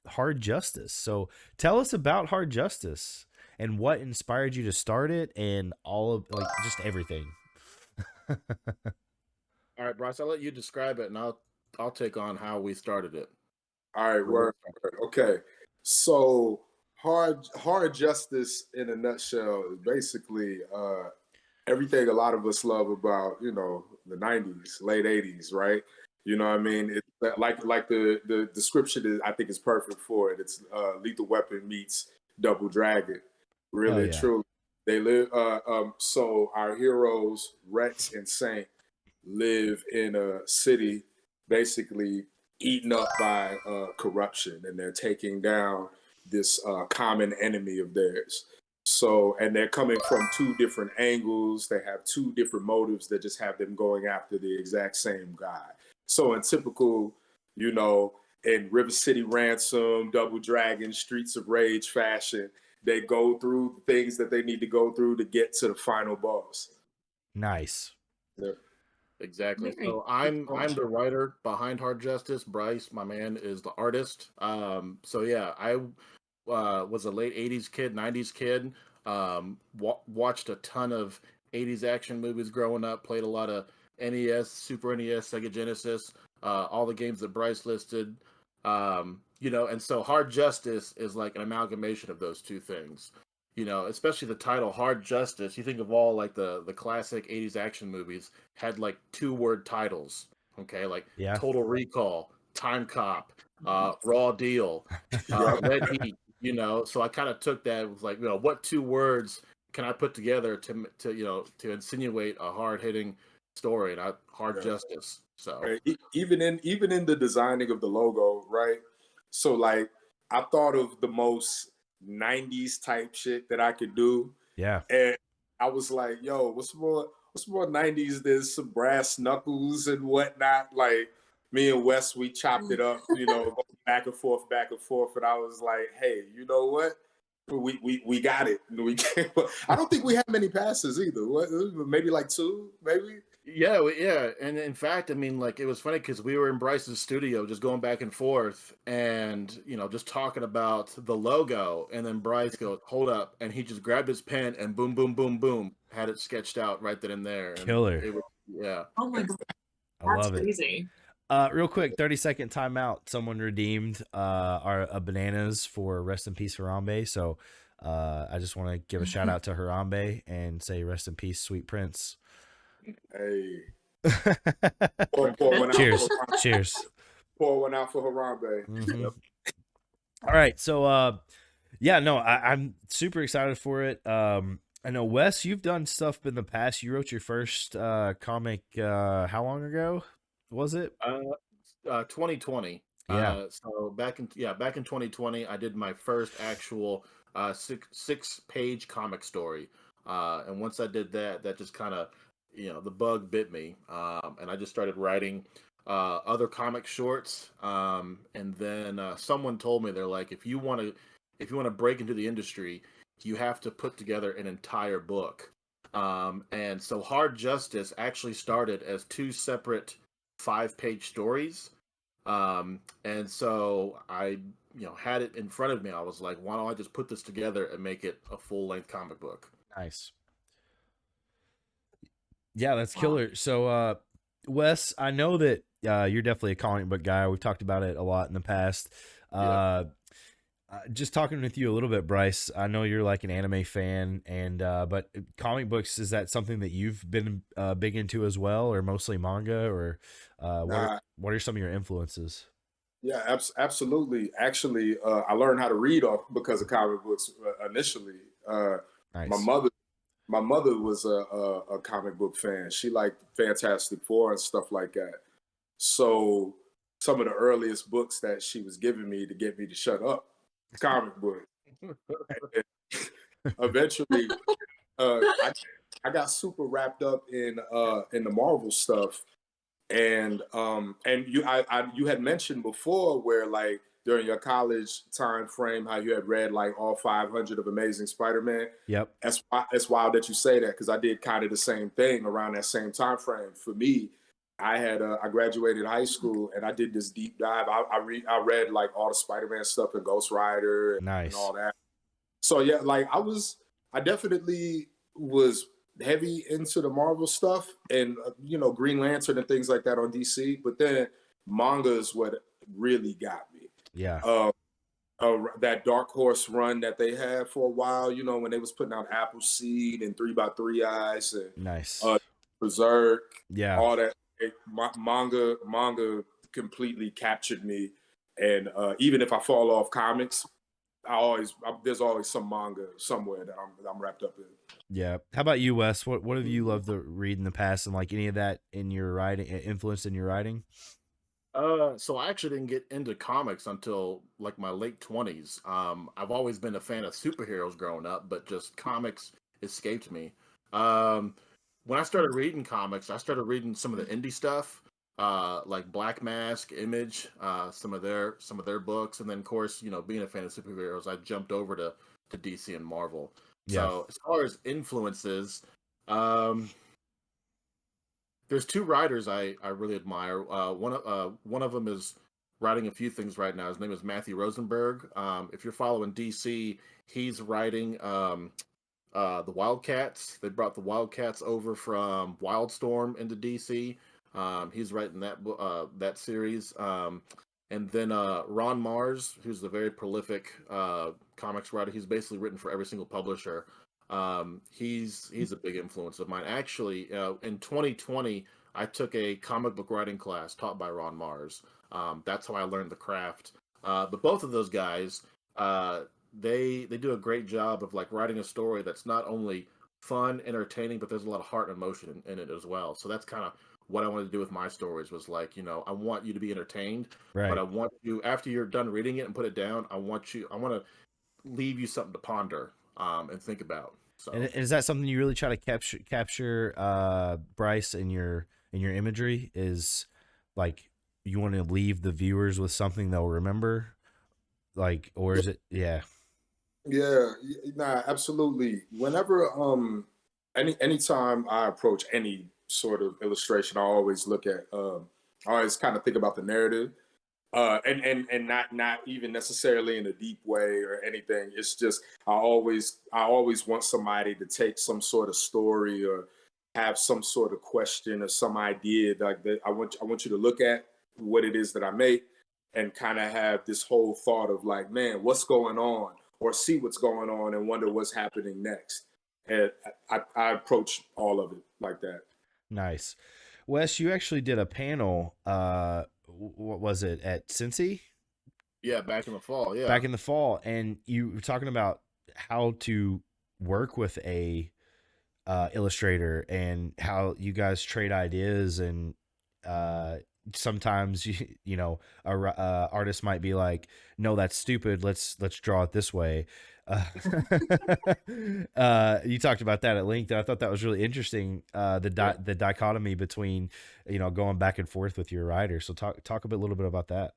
S1: Hard Justice. So tell us about Hard Justice and what inspired you to start it, and all of like just everything.
S4: All right, Bryce, I'll let you describe it, and I'll take on how we started it.
S3: All right, word. Okay. So hard justice in a nutshell is basically everything a lot of us love about, the 90s, late 80s, right? You know what I mean? It's like the description is, I think, is perfect for it. It's Lethal Weapon meets Double Dragon. Really,
S1: Oh, yeah.
S3: truly. They live so our heroes, Rex and Saint, live in a city basically eaten up by corruption, and they're taking down this common enemy of theirs. So, and they're coming from two different angles. They have two different motives that just have them going after the exact same guy. So, in typical, in River City Ransom, Double Dragon, Streets of Rage fashion, they go through the things that they need to go through to get to the final boss.
S1: Nice.
S3: Yeah.
S4: Exactly.
S2: Very
S4: So I'm the writer behind Hard Justice. Bryce, my man, is the artist. So yeah, I was a late '80s kid, '90s kid. Watched a ton of '80s action movies growing up. Played a lot of NES, Super NES, Sega Genesis, all the games that Bryce listed. And so Hard Justice is like an amalgamation of those two things. Especially the title Hard Justice. You think of all like the classic '80s action movies had like 2-word titles. Okay, like
S1: Yeah.
S4: Total Recall, Time Cop, Raw Deal, Red Heat. So I kind of took that, was like, what 2 words can I put together to insinuate a hard hitting story, and Hard Justice. So
S3: right. Even in the designing of the logo, right? So like I thought of the most 90s type shit that I could do.
S1: Yeah.
S3: And I was like, yo, what's more 90s than some brass knuckles and whatnot? Like me and Wes, we chopped it up, going back and forth. And I was like, hey, you know what? We got it. I don't think we had many passes either. What, maybe like 2, maybe?
S4: Yeah, and in fact, I mean, like, it was funny because we were in Bryce's studio just going back and forth, and just talking about the logo, and then Bryce goes, "Hold up," and he just grabbed his pen and boom, boom, boom, boom, had it sketched out right then and there. And
S1: Killer.
S4: It was, yeah.
S2: Oh my god,
S1: I love
S2: that's
S1: it.
S2: crazy.
S1: Real quick, 30-second timeout. Someone redeemed our bananas for Rest in Peace Harambe. So I just want to give a shout out to Harambe and say rest in peace, sweet prince.
S3: Hey.
S1: Cheers. Cheers.
S3: Pour one out for Harambe.
S1: Mhm. All right, so yeah, no, I'm super excited for it. I know Wes, you've done stuff in the past. You wrote your first comic how long ago was it?
S4: 2020.
S1: Yeah.
S4: So back in 2020, I did my first actual six page comic story. And once I did that, that just kind of, the bug bit me. And I just started writing other comic shorts. And then someone told me, they're like, if you want to break into the industry, you have to put together an entire book. And so Hard Justice actually started as two separate 5 page stories. And so I, had it in front of me. I was like, why don't I just put this together and make it a full length comic book?
S1: Nice. Yeah, that's
S2: Wow.
S1: killer. So Wes, I know that you're definitely a comic book guy. We've talked about it a lot in the past.
S4: Yeah.
S1: Just talking with you a little bit, Bryce. I know you're like an anime fan, and but comic books, is that something that you've been big into as well, or mostly manga, or
S3: Nah,
S1: what are some of your influences?
S3: yeah, absolutely. Actually, I learned how to read off because of comic books initially. My
S1: Nice.
S3: mother, my mother was a comic book fan. She liked Fantastic Four and stuff like that. So some of the earliest books that she was giving me to get me to shut up, comic book. Eventually, I got super wrapped up in the Marvel stuff, and you had mentioned before where like during your college time frame how you had read like all 500 of Amazing Spider-Man.
S1: Yep.
S3: That's wild that you say that because I did kind of the same thing around that same time frame. For me, I graduated high school and I did this deep dive. I read like all the Spider-Man stuff and Ghost Rider and
S1: Nice.
S3: all that. So yeah, like I definitely was heavy into the Marvel stuff and Green Lantern and things like that on DC. But then manga is what really got me.
S1: Yeah.
S3: Uh, that Dark Horse run that they had for a while, when they was putting out Appleseed and Three by Three Eyes and
S1: Nice.
S3: uh, Berserk,
S1: Yeah.
S3: all that. Manga completely captured me. And even if I fall off comics, there's always some manga somewhere that I'm wrapped up in.
S1: Yeah. How about you, Wes? What have you loved to read in the past, and like any of that in your writing, influence in your writing?
S4: So I actually didn't get into comics until like my late 20s. I've always been a fan of superheroes growing up, but just comics escaped me. Um, when I started reading comics, I started reading some of the indie stuff, like Black Mask, Image, some of their books, and then of course, being a fan of superheroes, I jumped over to DC and Marvel.
S1: Yeah.
S4: So as far as influences, um, there's two writers I really admire. One of them is writing a few things right now. His name is Matthew Rosenberg. If you're following DC, he's writing the Wildcats. They brought the Wildcats over from Wildstorm into DC. He's writing that series. And then Ron Mars, who's the very prolific comics writer. He's basically written for every single publisher. He's a big influence of mine. Actually, in 2020, I took a comic book writing class taught by Ron Mars. That's how I learned the craft. But both of those guys, uh, they do a great job of like writing a story that's not only fun, entertaining, but there's a lot of heart and emotion in it as well. So that's kind of what I wanted to do with my stories was like, I want you to be entertained, but
S1: Right.
S4: I want you after you're done reading it and put it down, I want to leave you something to ponder and think about.
S1: And
S4: So
S1: is that something you really try to capture Bryce in your imagery? Is like you want to leave the viewers with something they'll remember, like, or is it? Yeah.
S3: Yeah, nah, absolutely. Whenever anytime I approach any sort of illustration, I always look at I always kind of think about the narrative. And not even necessarily in a deep way or anything. It's just I always want somebody to take some sort of story or have some sort of question or some idea like that. I want you to look at what it is that I make and kind of have this whole thought of like, man, what's going on, or see what's going on and wonder what's happening next. And I approach all of it like that.
S1: Nice. Wes, you actually did a panel what was it, at Cincy?
S4: Yeah, back in the fall. Yeah.
S1: Back in the fall, and you were talking about how to work with a illustrator and how you guys trade ideas, and uh, sometimes you know artist might be like, no, that's stupid, let's draw it this way. uh, you talked about that at length, and I thought that was really interesting,
S4: Yeah.
S1: the dichotomy between going back and forth with your writer. So talk a little bit about that.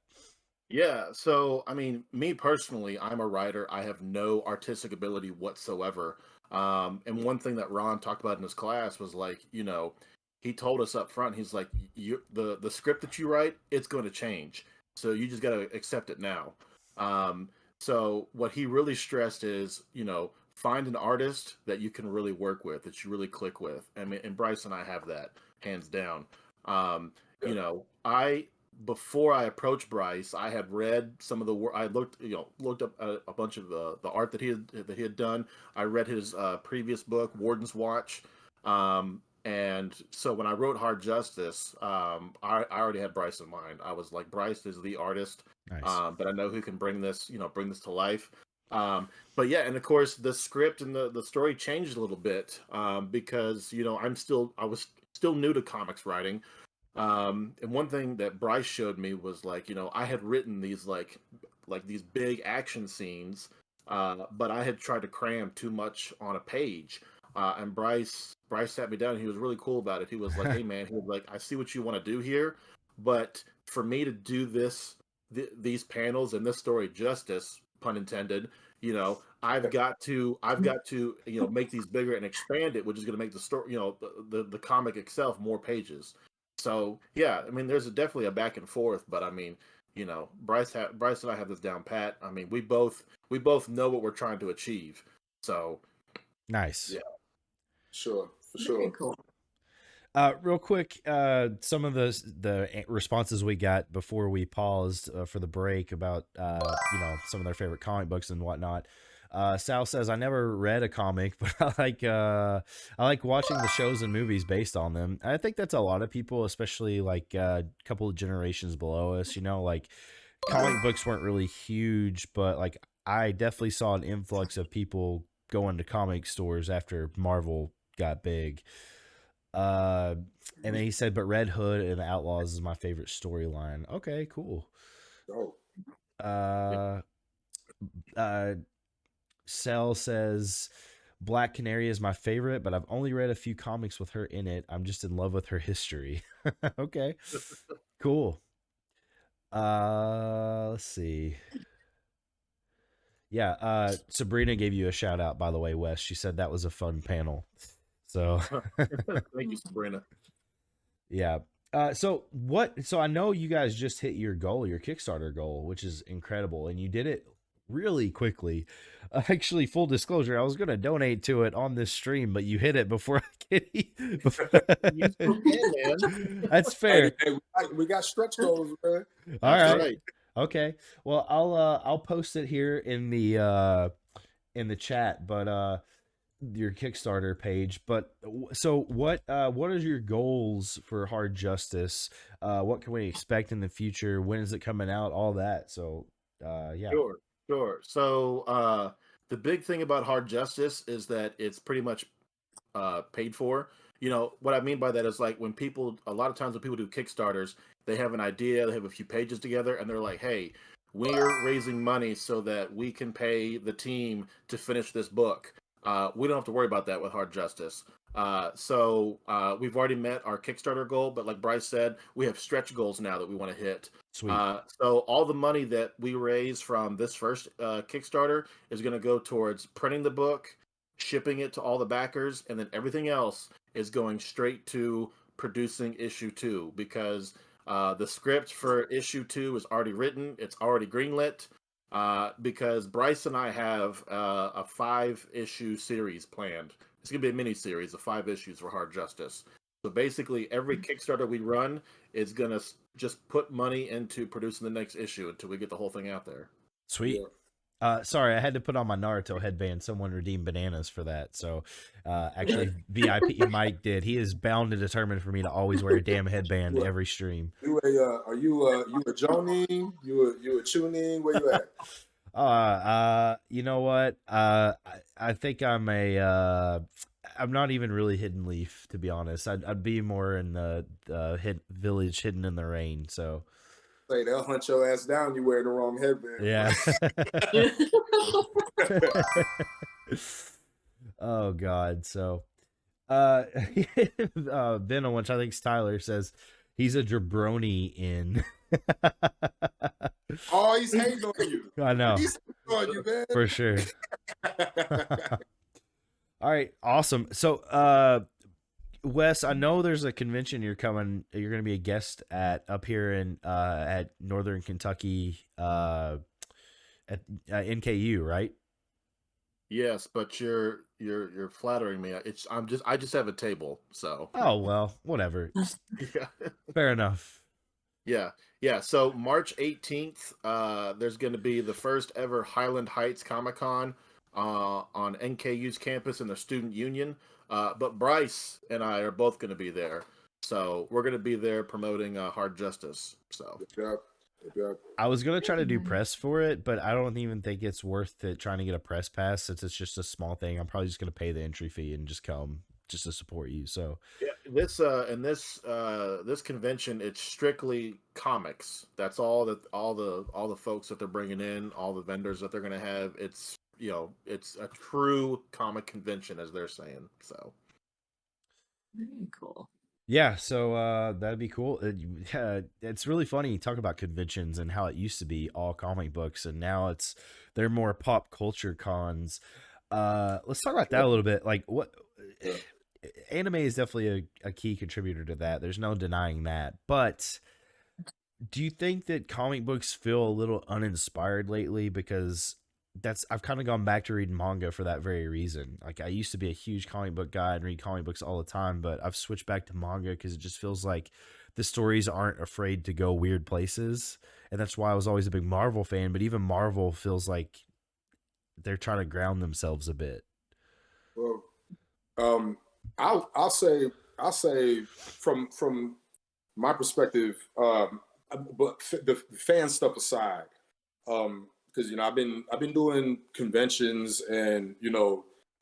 S4: Yeah, so I mean, me personally, I'm a writer. I have no artistic ability whatsoever. And one thing that Ron talked about in his class was like, he told us up front, he's like, the script that you write, it's going to change. So you just got to accept it now. Um, so what he really stressed is, find an artist that you can really work with, that you really click with. I mean, and Bryce and I have that hands down. Um, I before I approached Bryce, I had read some of the work. I looked up a bunch of the art that he had done. I read his previous book, Warden's Watch, and so when I wrote Hard Justice, I already had Bryce in mind. I was like, Bryce is the artist
S1: Nice.
S4: that I know who can bring this to life. But yeah, and of course the script and the story changed a little bit because I was still new to comics writing. And one thing that Bryce showed me was like, I had written these like these big action scenes, but I had tried to cram too much on a page. And Bryce sat me down and he was really cool about it. He was like, "Hey man," he was like, "I see what you want to do here, but for me to do these panels and this story justice, pun intended, I've got to make these bigger and expand it, which is going to make the story, the comic itself more pages." So yeah, I mean, there's definitely a back and forth, but I mean, Bryce and I have this down pat. I mean, we both know what we're trying to achieve. So
S1: Nice.
S4: yeah,
S3: Sure, for
S2: Very
S3: sure.
S2: cool.
S1: Real quick, some of the responses we got before we paused for the break about some of their favorite comic books and whatnot. Sal says, "I never read a comic, but I like watching the shows and movies based on them." I think that's a lot of people, especially like a couple of generations below us. Like comic books weren't really huge, but like I definitely saw an influx of people going to comic stores after Marvel got big. Uh, and then he said, "But Red Hood and the Outlaws is my favorite storyline." Okay, cool.
S3: Oh,
S4: yeah,
S1: Uh, uh, Cell says, "Black Canary is my favorite, but I've only read a few comics with her in it. I'm just in love with her history." Okay, cool. Let's see. Yeah, Sabrina gave you a shout out, by the way, Wes. She said that was a fun panel. So
S4: thank you, Sabrina.
S1: yeah. So I know you guys just hit your goal, your Kickstarter goal, which is incredible, and you did it really quickly. Actually, full disclosure, I was going to donate to it on this stream, but you hit it before I could.
S4: You still can, man.
S1: That's
S3: hey,
S1: fair.
S3: we got stretch goals, man.
S1: All
S4: That's
S1: right.
S4: right.
S1: Okay. Well, I'll post it here in the chat, but your Kickstarter page. But so what are your goals for Hard Justice? What can we expect in the future? When is it coming out? All that. So yeah.
S4: Sure, sure. So the big thing about Hard Justice is that it's pretty much paid for. What I mean by that is like a lot of times when people do Kickstarters, they have an idea, they have a few pages together, and they're like, "Hey, we're raising money so that we can pay the team to finish this book." We don't have to worry about that with Hard Justice. So we've already met our Kickstarter goal, but like Bryce said, we have stretch goals now that we want to hit.
S1: Sweet.
S4: So all the money that we raise from this first Kickstarter is going to go towards printing the book, shipping it to all the backers, and then everything else is going straight to producing issue 2 because the script for issue 2 is already written. It's already greenlit because Bryce and I have a 5-issue series planned. It's going to be a mini series of 5 issues for Hard Justice. So basically, every Kickstarter we run is going to just put money into producing the next issue until we get the whole thing out there.
S1: Sweet.
S3: Yeah.
S1: Sorry, I had to put on my Naruto headband. Someone redeemed bananas for that. So, actually, VIP Mike did. He is bound and determined for me to always wear a damn headband every stream.
S3: Are you a Jonin? You a Chunin? Where you at?
S1: You know what? I think I'm a. I'm not even really hidden leaf, to be honest. I'd be more in the village hidden in the rain. So
S3: Say they'll hunt your ass down. You wearing the wrong headband.
S1: yeah. Oh God. So Venom, which I think Tyler says he's a jabroni in.
S3: Oh, he's hating on you.
S1: I know.
S3: He's hating on you, man.
S1: For sure. All right, awesome. So Wes, I know there's a convention you're going to be a guest at up here in at Northern Kentucky at NKU, right?
S4: Yes, but you're flattering me. I just have a table, so.
S1: Oh, well, whatever.
S4: Yeah.
S1: Fair enough.
S4: Yeah. Yeah. So March 18th, there's going to be the first ever Highland Heights Comic-Con on NKU's campus in the Student Union. But Bryce and I are both going to be there. So we're going to be there promoting Hard Justice. So.
S3: Yep.
S1: I was going to try to do press for it, but I don't even think it's worth it trying to get a press pass since it's just a small thing. I'm probably just going to pay the entry fee and just come just to support you. So
S4: yeah, this convention, it's strictly comics. That's all the folks that they're bringing in, all the vendors that they're going to have. It's it's a true comic convention, as they're saying. So
S2: Very cool.
S1: yeah, so that'd be cool. It's really funny you talk about conventions and how it used to be all comic books, and now they're more pop culture cons. Let's talk about that a little bit. Like, what anime is definitely a key contributor to that. There's no denying that. But do you think that comic books feel a little uninspired lately? Because I've kind of gone back to reading manga for that very reason. Like, I used to be a huge comic book guy and read comic books all the time, but I've switched back to manga because it just feels like the stories aren't afraid to go weird places. And that's why I was always a big Marvel fan, but even Marvel feels like they're trying to ground themselves a bit.
S3: Well, I'll say from my perspective, but the fan stuff aside, because I've been doing conventions and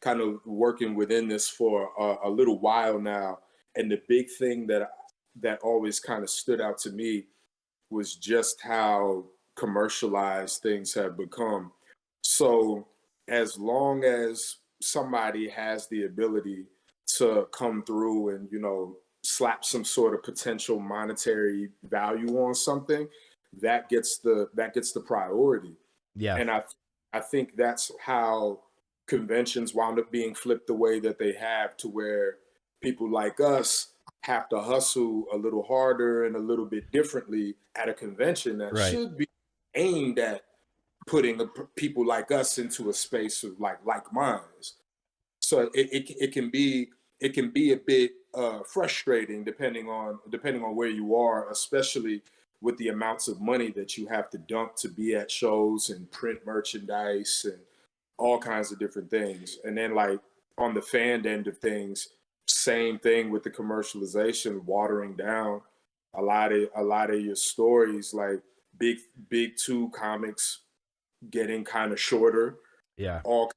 S3: kind of working within this for a little while now, and the big thing that always kind of stood out to me was just how commercialized things have become. So as long as somebody has the ability to come through and slap some sort of potential monetary value on something, that gets the priority.
S1: Yeah.
S3: And I think that's how conventions wound up being flipped the way that they have, to where people like us have to hustle a little harder and a little bit differently at a convention that
S1: Right.
S3: should be aimed at putting people like us into a space of like minds. So it can be a bit frustrating depending on where you are, especially with the amounts of money that you have to dump to be at shows and print merchandise and all kinds of different things. And then, like, on the fan end of things, same thing with the commercialization, watering down a lot of your stories, like big two comics getting kind of shorter.
S1: Yeah.
S3: All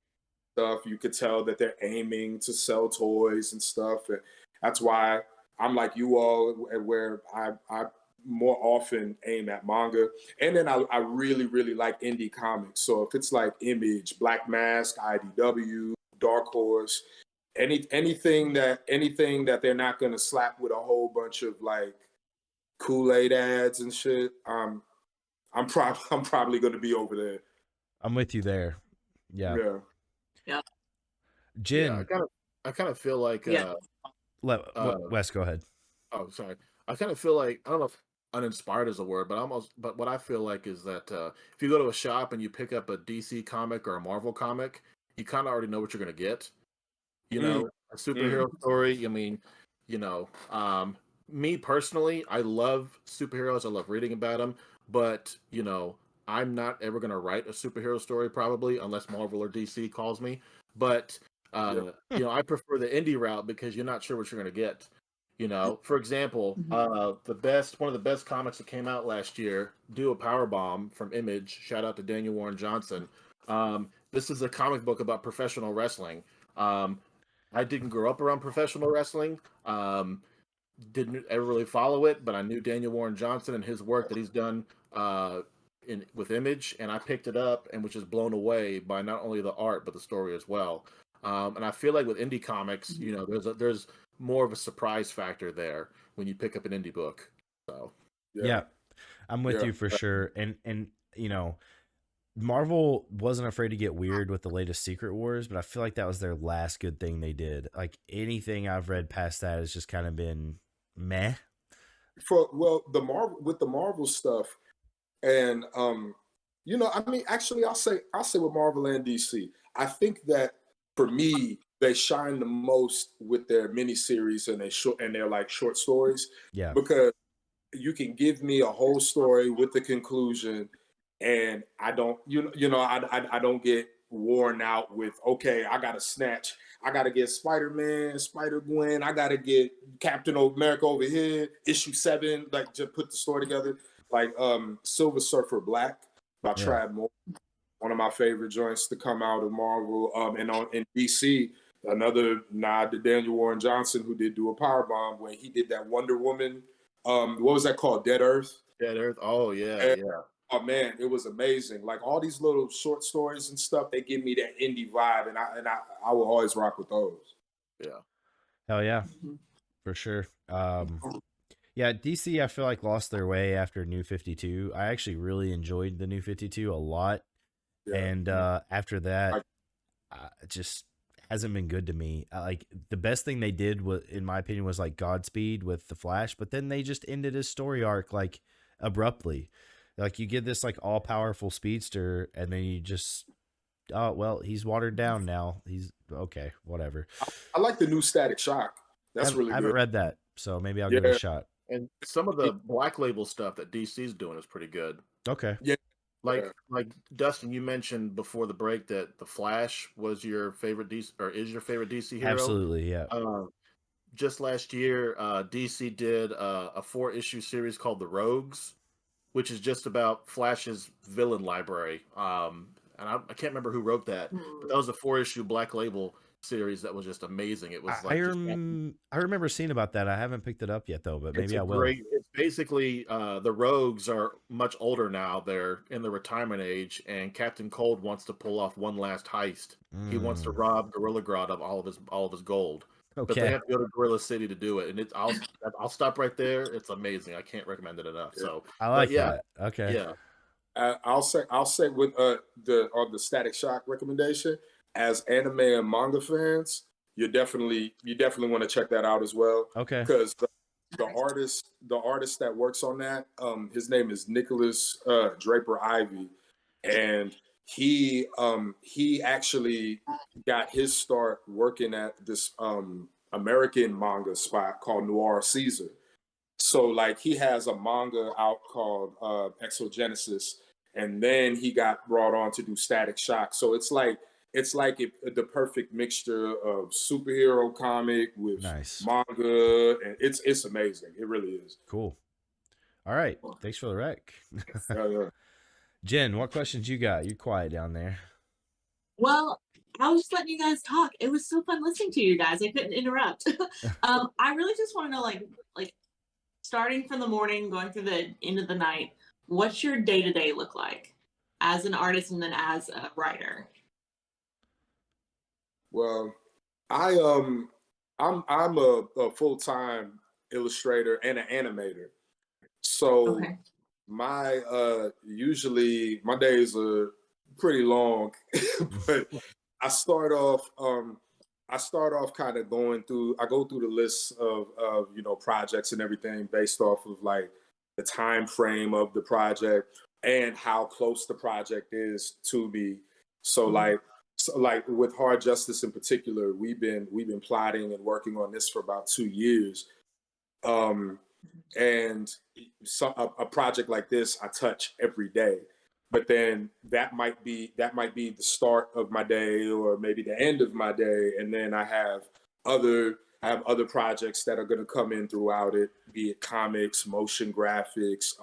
S3: stuff. You could tell that they're aiming to sell toys and stuff. And that's why I'm like you all, where I more often aim at manga. And then I really, really like indie comics. So if it's like Image, Black Mask, IDW, Dark Horse, anything that they're not going to slap with a whole bunch of like Kool-Aid ads and shit, I'm probably going to be over there.
S1: I'm with you there. Yeah. Jin.
S4: Yeah, I kind of feel like
S1: Wes, go ahead.
S4: Oh, sorry. I kind of feel like, I don't know if uninspired is a word, but what I feel like is that if you go to a shop and you pick up a DC comic or a Marvel comic, you kind of already know what you're going to get. A superhero story. I mean, me personally, I love superheroes. I love reading about them. But, I'm not ever going to write a superhero story probably unless Marvel or DC calls me. But you know, I prefer the indie route because you're not sure what you're going to get. You know, for example, one of the best comics that came out last year, Do a Powerbomb from Image. Shout out to Daniel Warren Johnson. This is a comic book about professional wrestling. I didn't grow up around professional wrestling. Didn't ever really follow it, but I knew Daniel Warren Johnson and his work that he's done with Image, and I picked it up and was just blown away by not only the art but the story as well. And I feel like with indie comics, you know, there's more of a surprise factor there when you pick up an indie book. So
S1: Yeah, I'm with you for sure. And you know, Marvel wasn't afraid to get weird with the latest Secret Wars, but I feel like that was their last good thing they did. Like anything I've read past that has just kind of been meh.
S3: The Marvel stuff, and you know, I mean, actually, I'll say with Marvel and DC, I think that for me, they shine the most with their miniseries and their like short stories.
S1: Yeah.
S3: Because you can give me a whole story with the conclusion, and I don't, I don't get worn out with, okay, I got to snatch, I got to get Spider-Man, Spider-Gwen, I got to get Captain America over here, issue 7, like just put the story together. Like Silver Surfer Black by Trav Moore, one of my favorite joints to come out of Marvel. And in DC, another nod to Daniel Warren Johnson, who did Do a Powerbomb when he did that Wonder Woman. What was that called? Dead Earth.
S4: Dead Earth. Oh yeah,
S3: And,
S4: yeah.
S3: Oh man, it was amazing. Like all these little short stories and stuff, they give me that indie vibe, and I will always rock with those.
S4: Yeah.
S1: Hell yeah, for sure. Yeah, DC I feel like lost their way after New 52. I actually really enjoyed the New 52 a lot, and after that, it just hasn't been good to me. Like the best thing they did was, in my opinion, was like Godspeed with the Flash, but then they just ended his story arc like abruptly. Like you get this like all powerful speedster, and then you just, oh well, he's watered down now. He's okay, whatever.
S3: I like the new Static Shock. That's really good.
S1: I haven't read that, so maybe I'll give it a shot.
S4: And some of the Black Label stuff that DC's doing is pretty good.
S1: Okay.
S3: Yeah.
S4: Like Dustin, you mentioned before the break that the Flash was your favorite DC, or is your favorite DC hero.
S1: Absolutely, yeah.
S4: Just last year, DC did a 4-issue series called The Rogues, which is just about Flash's villain library. And I can't remember who wrote that, but that was a 4-issue Black Label series that was just amazing. It was like
S1: I remember seeing about that. I haven't picked it up yet though, but maybe I will.
S4: It's basically the Rogues are much older now. They're in the retirement age, and Captain Cold wants to pull off one last heist. He wants to rob Gorilla Grodd of all of his gold.
S1: Okay.
S4: But they have to go to Gorilla City to do it, and I'll stop right there. It's amazing. I can't recommend it enough.
S3: Yeah.
S4: So
S1: I like that. Okay.
S4: Yeah.
S3: I'll say with the Static Shock recommendation, as anime and manga fans, you definitely want to check that out as well.
S1: Okay.
S3: Because the artist that works on that, his name is Nicholas Draper Ivy, and he actually got his start working at this American manga spot called Noir Caesar. So like he has a manga out called Exogenesis, and then he got brought on to do Static Shock. So it's like the perfect mixture of superhero comic with manga, and it's amazing. It really is.
S1: Cool. All right, thanks for the rec.
S3: Yeah.
S1: Jen, what questions you got? You're quiet down there.
S2: Well, I was just letting you guys talk. It was so fun listening to you guys. I couldn't interrupt. I really just want to know, like starting from the morning, going through the end of the night, what's your day-to-day look like as an artist and then as a writer?
S3: Well, I'm a full-time illustrator and an animator. So my usually my days are pretty long, but I start off kind of go through the lists of projects and everything based off of like the time frame of the project and how close the project is to me. So like with Hard Justice in particular, we've been plotting and working on this for about 2 years. And a project like this I touch every day. but then that might be the start of my day or maybe the end of my day, and then I have other projects that are going to come in throughout it, be it comics, motion graphics.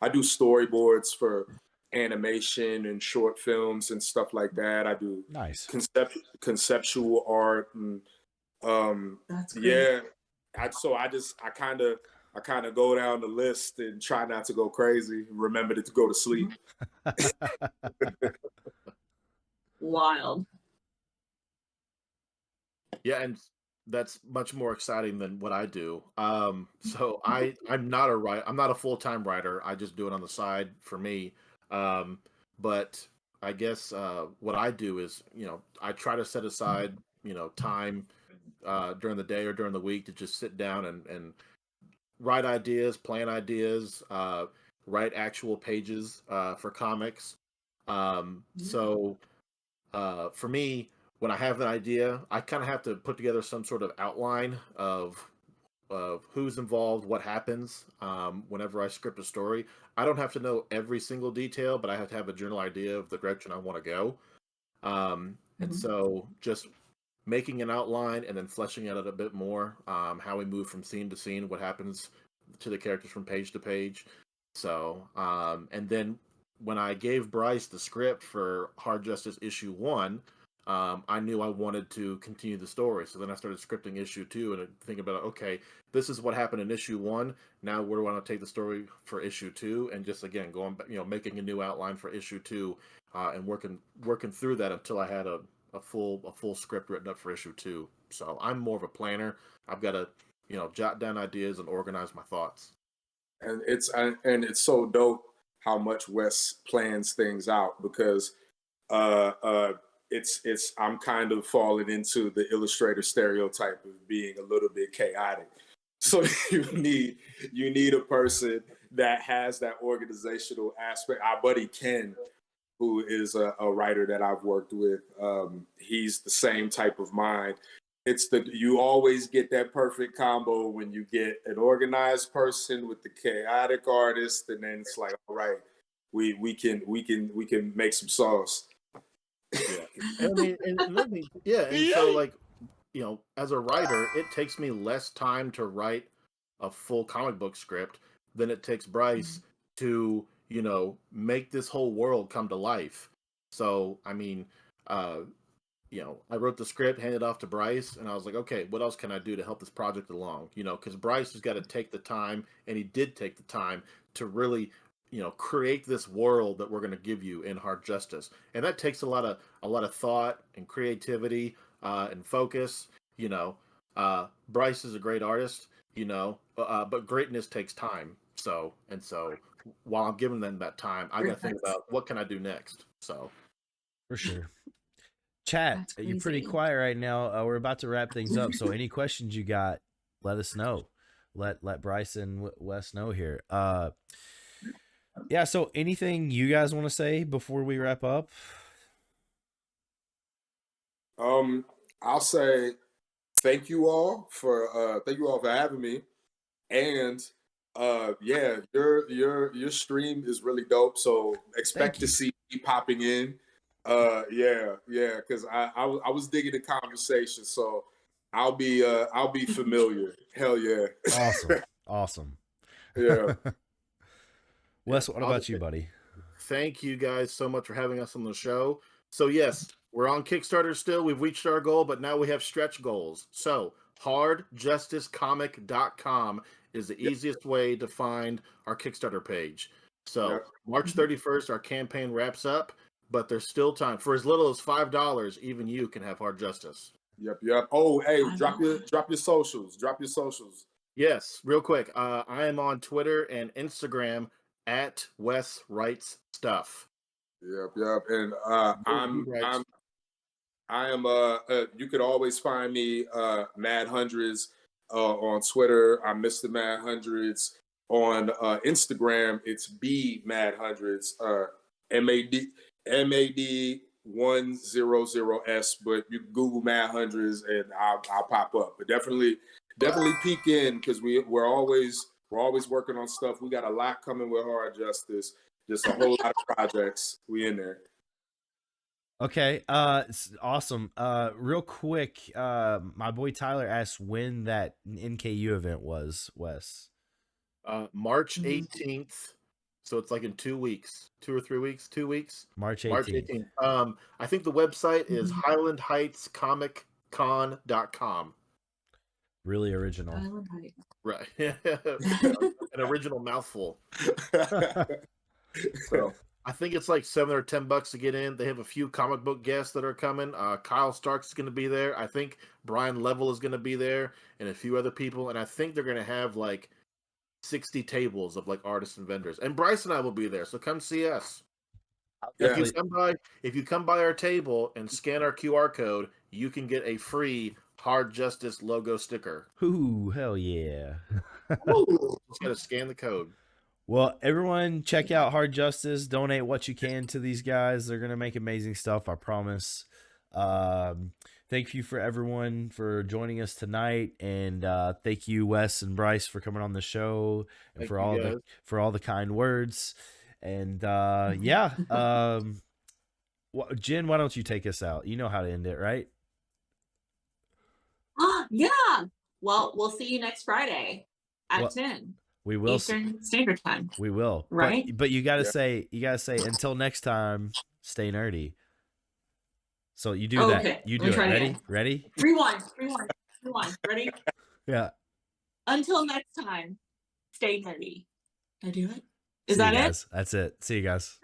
S3: I do storyboards for animation and short films and stuff like that. I do
S1: Nice.
S3: conceptual art and
S2: That's great.
S3: yeah. I kind of go down the list and try not to go crazy. Remember to go to sleep.
S2: Wild.
S4: Yeah, and that's much more exciting than what I do. So I'm not a full-time writer. I just do it on the side for me. But I guess what I do is, I try to set aside, time during the day or during the week to just sit down and write ideas, plan ideas, write actual pages for comics. So for me, when I have an idea, I kind of have to put together some sort of outline of who's involved, what happens. Whenever I script a story, I don't have to know every single detail, but I have to have a general idea of the direction I want to go. And so just making an outline and then fleshing it out a bit more, how we move from scene to scene, what happens to the characters from page to page. So, and then when I gave Bryce the script for Hard Justice issue 1, I knew I wanted to continue the story. So then I started scripting issue 2 and thinking about, okay, this is what happened in issue 1. Now where do I want to take the story for issue 2? And just again, going back, making a new outline for issue 2, and working through that until I had a full script written up for issue 2. So I'm more of a planner. I've got to, jot down ideas and organize my thoughts.
S3: And it's so dope how much Wes plans things out, because it's I'm kind of falling into the illustrator stereotype of being a little bit chaotic. So you need a person that has that organizational aspect. Our buddy Ken, who is a writer that I've worked with, he's the same type of mind. You always get that perfect combo when you get an organized person with the chaotic artist, and then it's like, all right, we can make some sauce.
S4: Yeah, and so like, as a writer, it takes me less time to write a full comic book script than it takes Bryce to, make this whole world come to life. So, I mean, I wrote the script, handed it off to Bryce, and I was like, okay, what else can I do to help this project along? Because Bryce has got to take the time, and he did take the time to really, create this world that we're going to give you in Hard Justice, and that takes a lot of thought and creativity and focus. Bryce is a great artist, but greatness takes time. So while I'm giving them that time, I got to think about what can I do next. So
S1: For sure. Chat, you're pretty
S2: crazy.
S1: quiet right now. We're about to wrap things up, so any questions you got, let us know. Let Bryce and Wes know here. Yeah. So anything you guys want to say before we wrap up?
S3: I'll say thank you all for having me, and yeah, your stream is really dope. So expect to see me popping in. Yeah, because I was digging the conversation, so I'll be familiar. Hell yeah.
S1: Awesome.
S3: Yeah.
S1: Wes, what about you, buddy?
S4: Thank you guys so much for having us on the show. So yes, we're on Kickstarter still. We've reached our goal, but now we have stretch goals. So hardjusticecomic.com is the easiest way to find our Kickstarter page. So March 31st, our campaign wraps up, but there's still time. For as little as $5, even you can have Hard Justice.
S3: Yep. Oh, hey, drop your socials. Drop your socials.
S4: Yes, real quick. I am on Twitter and Instagram at Wes Writes Stuff.
S3: Yep. And I am you could always find me Mad Hundreds on Twitter. I'm Mr. Mad Hundreds on Instagram. It's B Mad Hundreds, MAD100S, but you can Google Mad Hundreds and I'll pop up. But definitely peek in, because we're always working on stuff. We got a lot coming with Hard Justice, Just a whole lot of projects. We in there.
S1: Okay, awesome. Real quick, my boy Tyler asked when that NKU event was, Wes.
S4: March
S2: Mhm.
S4: 18th. So it's like in 2 weeks, 2 or 3 weeks, 2 weeks.
S1: March
S4: March
S1: 18th.
S4: 18th. I think the website is
S2: Mhm.
S4: highlandheightscomiccon.com.
S1: Really original.
S2: Island Heights.
S4: Right. An original mouthful. So I think it's like $7 or $10 to get in. They have a few comic book guests that are coming. Kyle Starks is going to be there. I think Brian Level is going to be there, and a few other people. And I think they're going to have like 60 tables of like artists and vendors. And Bryce and I will be there. So come see us.
S3: Yeah.
S4: If you come by our table and scan our QR code, you can get a free Hard Justice logo sticker.
S1: Ooh, hell yeah.
S2: Ooh.
S4: Just got to scan the code.
S1: Well, everyone check out Hard Justice. Donate what you can to these guys. They're going to make amazing stuff, I promise. Thank you for everyone for joining us tonight, and thank you, Wes and Bryce, for coming on the show and
S4: Thank you, guys.
S1: for all the kind words. And Jen, why don't you take us out? You know how to end it, right?
S2: Yeah. Well, we'll see you next Friday at 10
S1: We will.
S2: Eastern Standard Time.
S1: We will.
S2: Right?
S1: But you gotta say until next time, stay nerdy. So you do that.
S2: Okay.
S1: You
S2: Let
S1: do
S2: me
S1: it.
S2: try it
S1: Ready?
S2: again.
S1: Ready?
S2: Rewind. Ready?
S1: Yeah.
S2: Until next time, stay nerdy. Did I do it? Is
S1: See you
S2: that it?
S1: guys. That's it. See you guys.